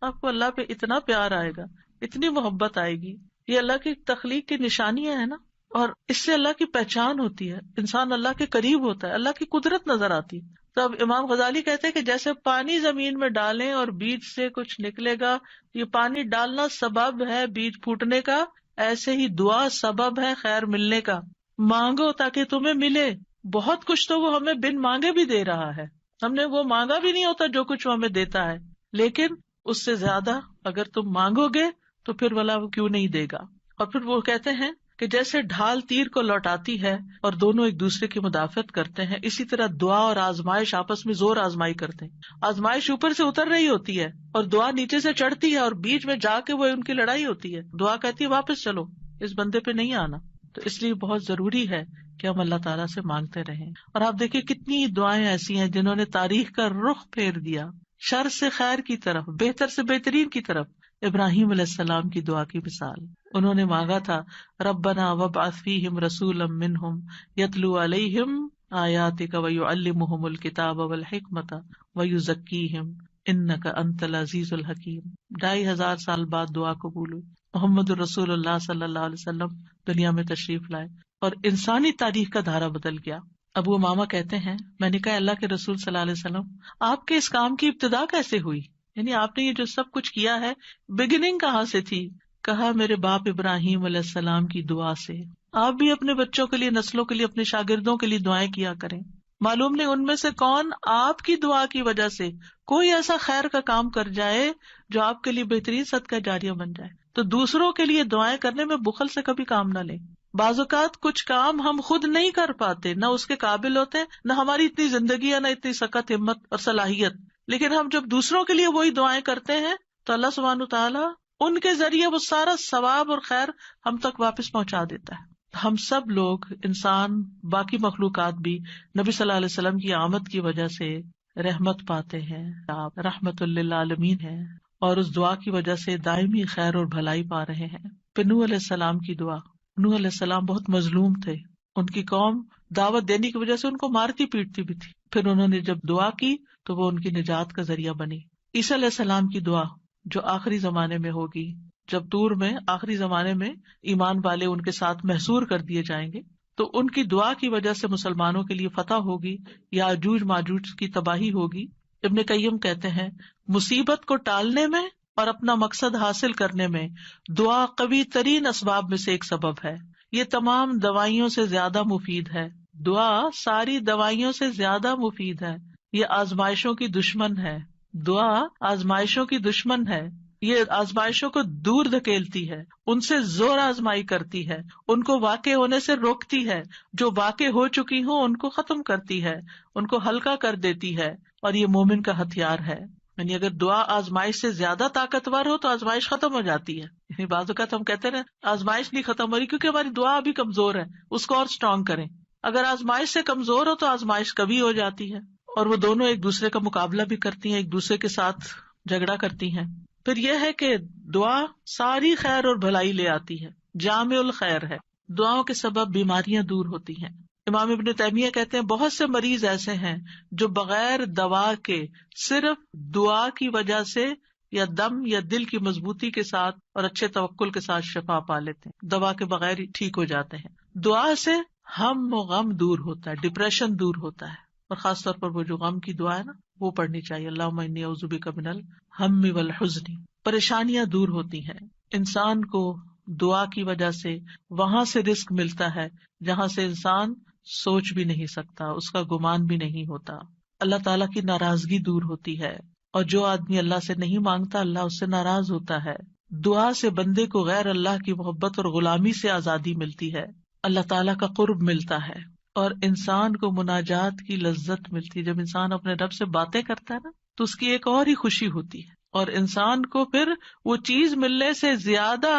آپ کو اللہ پہ اتنا پیار آئے گا، اتنی محبت آئے گی. یہ اللہ کی تخلیق کی نشانیاں ہیں نا، اور اس سے اللہ کی پہچان ہوتی ہے، انسان اللہ کے قریب ہوتا ہے، اللہ کی قدرت نظر آتی. تو اب امام غزالی کہتے ہیں کہ جیسے پانی زمین میں ڈالیں اور بیج سے کچھ نکلے گا، یہ پانی ڈالنا سبب ہے بیج پھوٹنے کا، ایسے ہی دعا سبب ہے خیر ملنے کا. مانگو تاکہ تمہیں ملے. بہت کچھ تو وہ ہمیں بن مانگے بھی دے رہا ہے، ہم نے وہ مانگا بھی نہیں ہوتا جو کچھ وہ ہمیں دیتا ہے، لیکن اس سے زیادہ اگر تم مانگو گے تو پھر والا وہ کیوں نہیں دے گا. اور پھر وہ کہتے ہیں کہ جیسے ڈھال تیر کو لوٹاتی ہے اور دونوں ایک دوسرے کی مدافعت کرتے ہیں، اسی طرح دعا اور آزمائش آپس میں زور آزمائی کرتے ہیں. آزمائش اوپر سے اتر رہی ہوتی ہے اور دعا نیچے سے چڑھتی ہے اور بیچ میں جا کے وہ ان کی لڑائی ہوتی ہے. دعا کہتی ہے واپس چلو، اس بندے پہ نہیں آنا. تو اس لیے بہت ضروری ہے کہ ہم اللہ تعالیٰ سے مانگتے رہیں. اور آپ دیکھیں کتنی دعائیں ایسی ہیں جنہوں نے تاریخ کا رخ پھیر دیا، شر سے خیر کی طرف، بہتر سے بہترین کی طرف. ابراہیم علیہ السلام کی دعا کی مثال، انہوں نے مانگا تھا ربنا وابعث فیہم رسولا منہم یتلو علیہم آیاتک ویعلمہم الکتاب والحکمت ویزکیہم انک انت العزیز الحکیم. 2500 سال بعد دعا قبول ہوئی. محمد الرسول اللہ صلی اللہ علیہ وسلم دنیا میں تشریف لائے اور انسانی تاریخ کا دھارا بدل گیا. ابو امامہ کہتے ہیں میں نے کہا اللہ کے رسول صلی اللہ علیہ وسلم آپ کے اس کام کی ابتدا کیسے ہوئی، یعنی آپ نے یہ جو سب کچھ کیا ہے بگننگ کہاں سے تھی؟ کہا میرے باپ ابراہیم علیہ السلام کی دعا سے. آپ بھی اپنے بچوں کے لیے، نسلوں کے لیے، اپنے شاگردوں کے لیے دعائیں کیا کریں. معلوم نہیں ان میں سے کون آپ کی دعا کی وجہ سے کوئی ایسا خیر کا کام کر جائے جو آپ کے لیے بہترین صدقہ جاریہ بن جائے. تو دوسروں کے لیے دعائیں کرنے میں بخل سے کبھی کام نہ لیں. بعض اوقات کچھ کام ہم خود نہیں کر پاتے، نہ اس کے قابل ہوتے، نہ ہماری اتنی زندگی ہے، نہ اتنی سخت ہمت اور صلاحیت، لیکن ہم جب دوسروں کے لیے وہی دعائیں کرتے ہیں تو اللہ سبحانہ تعالیٰ ان کے ذریعے وہ سارا ثواب اور خیر ہم تک واپس پہنچا دیتا ہے. ہم سب لوگ انسان، باقی مخلوقات بھی نبی صلی اللہ علیہ وسلم کی آمد کی وجہ سے رحمت پاتے ہیں. آپ رحمت للعالمین ہیں اور اس دعا کی وجہ سے دائمی خیر اور بھلائی پا رہے ہیں. نوح علیہ السلام کی دعا، نوح علیہ السلام بہت مظلوم تھے، ان کی قوم دعوت دینے کی وجہ سے ان کو مارتی پیٹتی بھی تھی، پھر انہوں نے جب دعا کی تو وہ ان کی نجات کا ذریعہ بنی. عیسیٰ علیہ السلام کی دعا جو آخری زمانے میں ہوگی، جب طور میں آخری زمانے میں ایمان والے ان کے ساتھ محصور کر دیے جائیں گے تو ان کی دعا کی وجہ سے مسلمانوں کے لیے فتح ہوگی، یاجوج ماجوج کی تباہی ہوگی. ابن قیم کہتے ہیں مصیبت کو ٹالنے میں اور اپنا مقصد حاصل کرنے میں دعا قوی ترین اسباب میں سے ایک سبب ہے. یہ تمام دوائیوں سے زیادہ مفید ہے. دعا ساری دوائیوں سے زیادہ مفید ہے. یہ آزمائشوں کی دشمن ہے. دعا آزمائشوں کی دشمن ہے. یہ آزمائشوں کو دور دھکیلتی ہے، ان سے زور آزمائی کرتی ہے، ان کو واقع ہونے سے روکتی ہے، جو واقع ہو چکی ہوں ان کو ختم کرتی ہے، ان کو ہلکا کر دیتی ہے، اور یہ مومن کا ہتھیار ہے. یعنی اگر دعا آزمائش سے زیادہ طاقتور ہو تو آزمائش ختم ہو جاتی ہے. یعنی بعض اوقات ہم کہتے ہیں آزمائش نہیں ختم ہو رہی کیونکہ ہماری دعا ابھی کمزور ہے، اس کو اور اسٹرانگ کریں. اگر آزمائش سے کمزور ہو تو آزمائش کبھی ہو جاتی ہے، اور وہ دونوں ایک دوسرے کا مقابلہ بھی کرتی ہیں، ایک دوسرے کے ساتھ جھگڑا کرتی ہیں. پھر یہ ہے کہ دعا ساری خیر اور بھلائی لے آتی ہے، جامع الخیر ہے. دعاؤں کے سبب بیماریاں دور ہوتی ہیں. امام ابن تیمیہ کہتے ہیں بہت سے مریض ایسے ہیں جو بغیر دوا کے صرف دعا کی وجہ سے یا دم یا دل کی مضبوطی کے ساتھ اور اچھے توکل کے ساتھ شفا پا لیتے ہیں، دوا کے بغیر ہی ٹھیک ہو جاتے ہیں. دعا سے ہم و غم دور ہوتا ہے، ڈپریشن دور ہوتا ہے، اور خاص طور پر وہ جو غم کی دعا ہے نا، وہ پڑھنی چاہیے. اللہم انی اعوذ بک من الہم والحزن. پریشانیاں دور ہوتی ہیں انسان کو دعا کی وجہ سے. وہاں سے رزق ملتا ہے جہاں سے انسان سوچ بھی نہیں سکتا, اس کا گمان بھی نہیں ہوتا. اللہ تعالیٰ کی ناراضگی دور ہوتی ہے, اور جو آدمی اللہ سے نہیں مانگتا اللہ اس سے ناراض ہوتا ہے. دعا سے بندے کو غیر اللہ کی محبت اور غلامی سے آزادی ملتی ہے, اللہ تعالیٰ کا قرب ملتا ہے, اور انسان کو مناجات کی لذت ملتی ہے. جب انسان اپنے رب سے باتیں کرتا ہے نا تو اس کی ایک اور ہی خوشی ہوتی ہے, اور انسان کو پھر وہ چیز ملنے سے زیادہ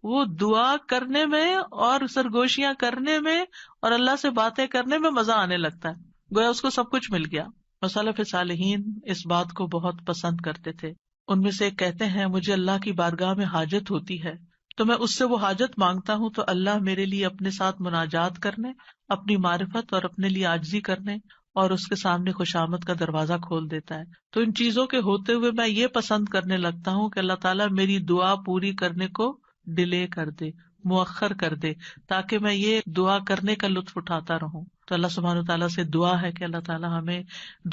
وہ دعا کرنے میں اور سرگوشیاں کرنے میں اور اللہ سے باتیں کرنے میں مزہ آنے لگتا ہے, گویا اس کو سب کچھ مل گیا. سلف صالحین اس بات کو بہت پسند کرتے تھے. ان میں سے ایک کہتے ہیں, مجھے اللہ کی بارگاہ میں حاجت ہوتی ہے تو میں اس سے وہ حاجت مانگتا ہوں تو اللہ میرے لیے اپنے ساتھ مناجات کرنے, اپنی معرفت اور اپنے لیے عاجزی کرنے اور اس کے سامنے خوشامد کا دروازہ کھول دیتا ہے. تو ان چیزوں کے ہوتے ہوئے میں یہ پسند کرنے لگتا ہوں کہ اللہ تعالیٰ میری دعا پوری کرنے کو ڈیلے کر دے, مؤخر کر دے, تاکہ میں یہ دعا کرنے کا لطف اٹھاتا رہوں. تو اللہ سبحانہ وتعالیٰ سے دعا ہے کہ اللہ تعالیٰ ہمیں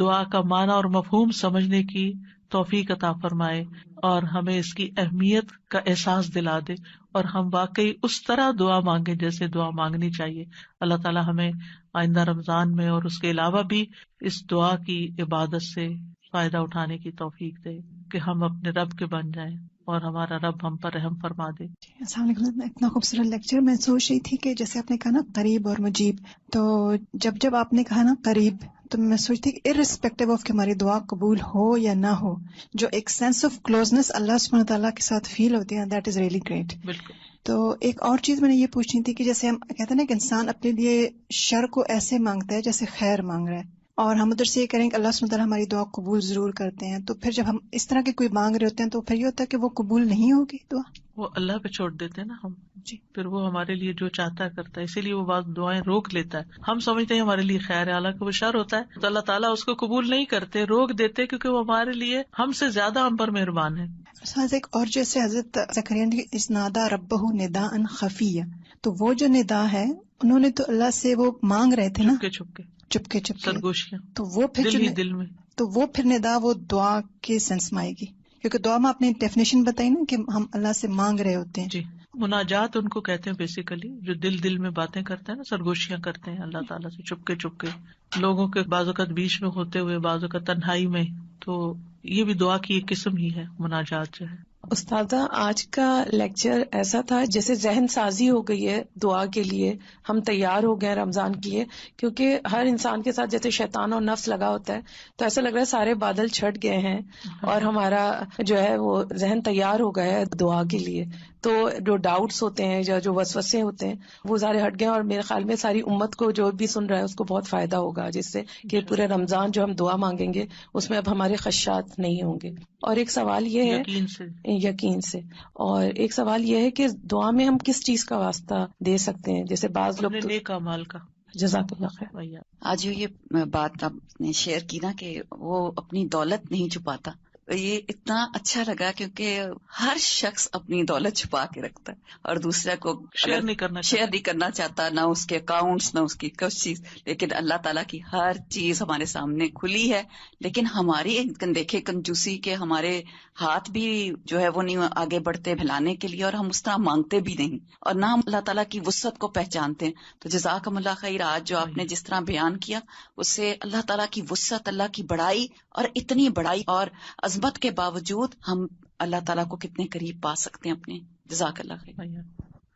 دعا کا معنی اور مفہوم سمجھنے کی توفیق عطا فرمائے, اور ہمیں اس کی اہمیت کا احساس دلا دے, اور ہم واقعی اس طرح دعا مانگیں جیسے دعا مانگنی چاہیے. اللہ تعالیٰ ہمیں آئندہ رمضان میں اور اس کے علاوہ بھی اس دعا کی عبادت سے فائدہ اٹھانے کی توفیق دے کہ ہم اپنے رب کے بن جائیں اور ہمارا رب ہم پر رحم فرما دے. السلام علیکم. اتنا خوبصورت لیکچر. میں سوچ رہی تھی کہ جیسے آپ نے کہا نا قریب اور مجیب, تو جب آپ نے کہا نا قریب, تو میں سوچتی کہ ارسپیکٹو آف کہ ہماری دعا قبول ہو یا نہ ہو, جو ایک سینس آف کلوزنس اللہ سبحانہ تعالیٰ کے ساتھ فیل ہوتی ہے, دیٹ از ریئلی گریٹ. بالکل. تو ایک اور چیز میں نے یہ پوچھنی تھی کہ جیسے ہم کہتے ہیں نا کہ انسان اپنے لیے شر کو ایسے مانگتا ہے جیسے خیر مانگ رہا ہے, اور ہم ادھر سے یہ کریں کہ اللہ سبحانہ تعالیٰ ہماری دعا قبول ضرور کرتے ہیں, تو پھر جب ہم اس طرح کے کوئی مانگ رہے ہوتے ہیں تو پھر یہ ہوتا ہے کہ وہ قبول نہیں ہوگی دعا, وہ اللہ پہ چھوڑ دیتے ہیں نا ہم. جی. پھر وہ ہمارے لیے جو چاہتا ہے کرتا ہے, اسی لیے وہ بعض دعائیں روک لیتا ہے. ہم سمجھتے ہیں ہمارے لیے خیر ہے, حالانکہ وہ شر ہوتا ہے, تو اللہ تعالیٰ اس کو قبول نہیں کرتے, روک دیتے, کیونکہ وہ ہمارے لیے ہم سے زیادہ ہم پر مہربان ہے. ایک اور جیسے حضرت زکریا نے اسنادا ربہ نداء خفیہ, تو وہ جو ندا ہے انہوں نے تو اللہ سے وہ مانگ رہے تھے نا چپکے سرگوشیاں, تو وہ پھر دل ہی دل میں, تو وہ پھر ندا وہ دعا کے سینس میں آئے گی, کیونکہ دعا میں آپ نے ڈیفینیشن بتائی نا کہ ہم اللہ سے مانگ رہے ہوتے ہیں. جی. مناجات ان کو کہتے ہیں بیسیکلی, جو دل میں باتیں کرتے ہیں نا, سرگوشیاں کرتے ہیں اللہ تعالیٰ سے چپکے لوگوں کے بعض اوقات بیچ میں ہوتے ہوئے, بعض اوقات تنہائی میں. تو یہ بھی دعا کی ایک قسم ہی ہے مناجات جو ہے. استاذہ آج کا لیکچر ایسا تھا جیسے ذہن سازی ہو گئی ہے دعا کے لیے, ہم تیار ہو گئے رمضان کے لیے, کیونکہ ہر انسان کے ساتھ جیسے شیطان اور نفس لگا ہوتا ہے, تو ایسا لگ رہا ہے سارے بادل چھٹ گئے ہیں اور ہمارا جو ہے وہ ذہن تیار ہو گیا ہے دعا کے لیے. تو جو ڈاؤٹس ہوتے ہیں یا جو وسوسے ہوتے ہیں وہ سارے ہٹ گئے, اور میرے خیال میں ساری امت کو جو بھی سن رہا ہے اس کو بہت فائدہ ہوگا جس سے کہ پورے رمضان جو ہم دعا مانگیں گے اس میں اب ہمارے خدشات نہیں ہوں گے. اور ایک سوال یہ ہے یقین سے, اور ایک سوال یہ ہے کہ دعا میں ہم کس چیز کا واسطہ دے سکتے ہیں, جیسے بعض لوگ نیک اعمال کا. جزاک اللہ خیر. آج یہ بات آپ نے شیئر کی نا کہ وہ اپنی دولت نہیں چھپاتا, یہ اتنا اچھا لگا کیونکہ ہر شخص اپنی دولت چھپا کے رکھتا ہے اور دوسرے کو شیئر نہیں کرنا چاہتا, نہ اس کے اکاؤنٹس, نہ اس کی کچھ چیز. لیکن اللہ تعالیٰ کی ہر چیز ہمارے سامنے کھلی ہے, لیکن ہماری دیکھے کنجوسی کے ہمارے ہاتھ بھی جو ہے وہ نہیں آگے بڑھتے پھیلانے کے لیے, اور ہم اس طرح مانگتے بھی نہیں, اور نہ ہم اللہ تعالیٰ کی وسعت کو پہچانتے ہیں. تو جزاکم اللہ خیر, آج جو آپ نے جس طرح بیان کیا اس سے اللہ تعالیٰ کی وسعت, اللہ کی بڑائی, اور اتنی بڑائی اور عظمت کے باوجود ہم اللہ تعالیٰ کو کتنے قریب پا سکتے ہیں اپنے. جزاک اللہ خیر.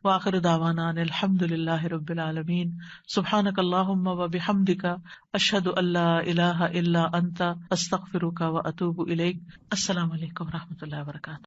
وآخر دعوانا ان الحمد للہ رب العالمین. سبحانک اللہم و بحمدک, اشہد ان لا الہ الا انت, استغفرک و اتوب الیک. السلام علیکم و رحمۃ اللہ وبرکاتہ.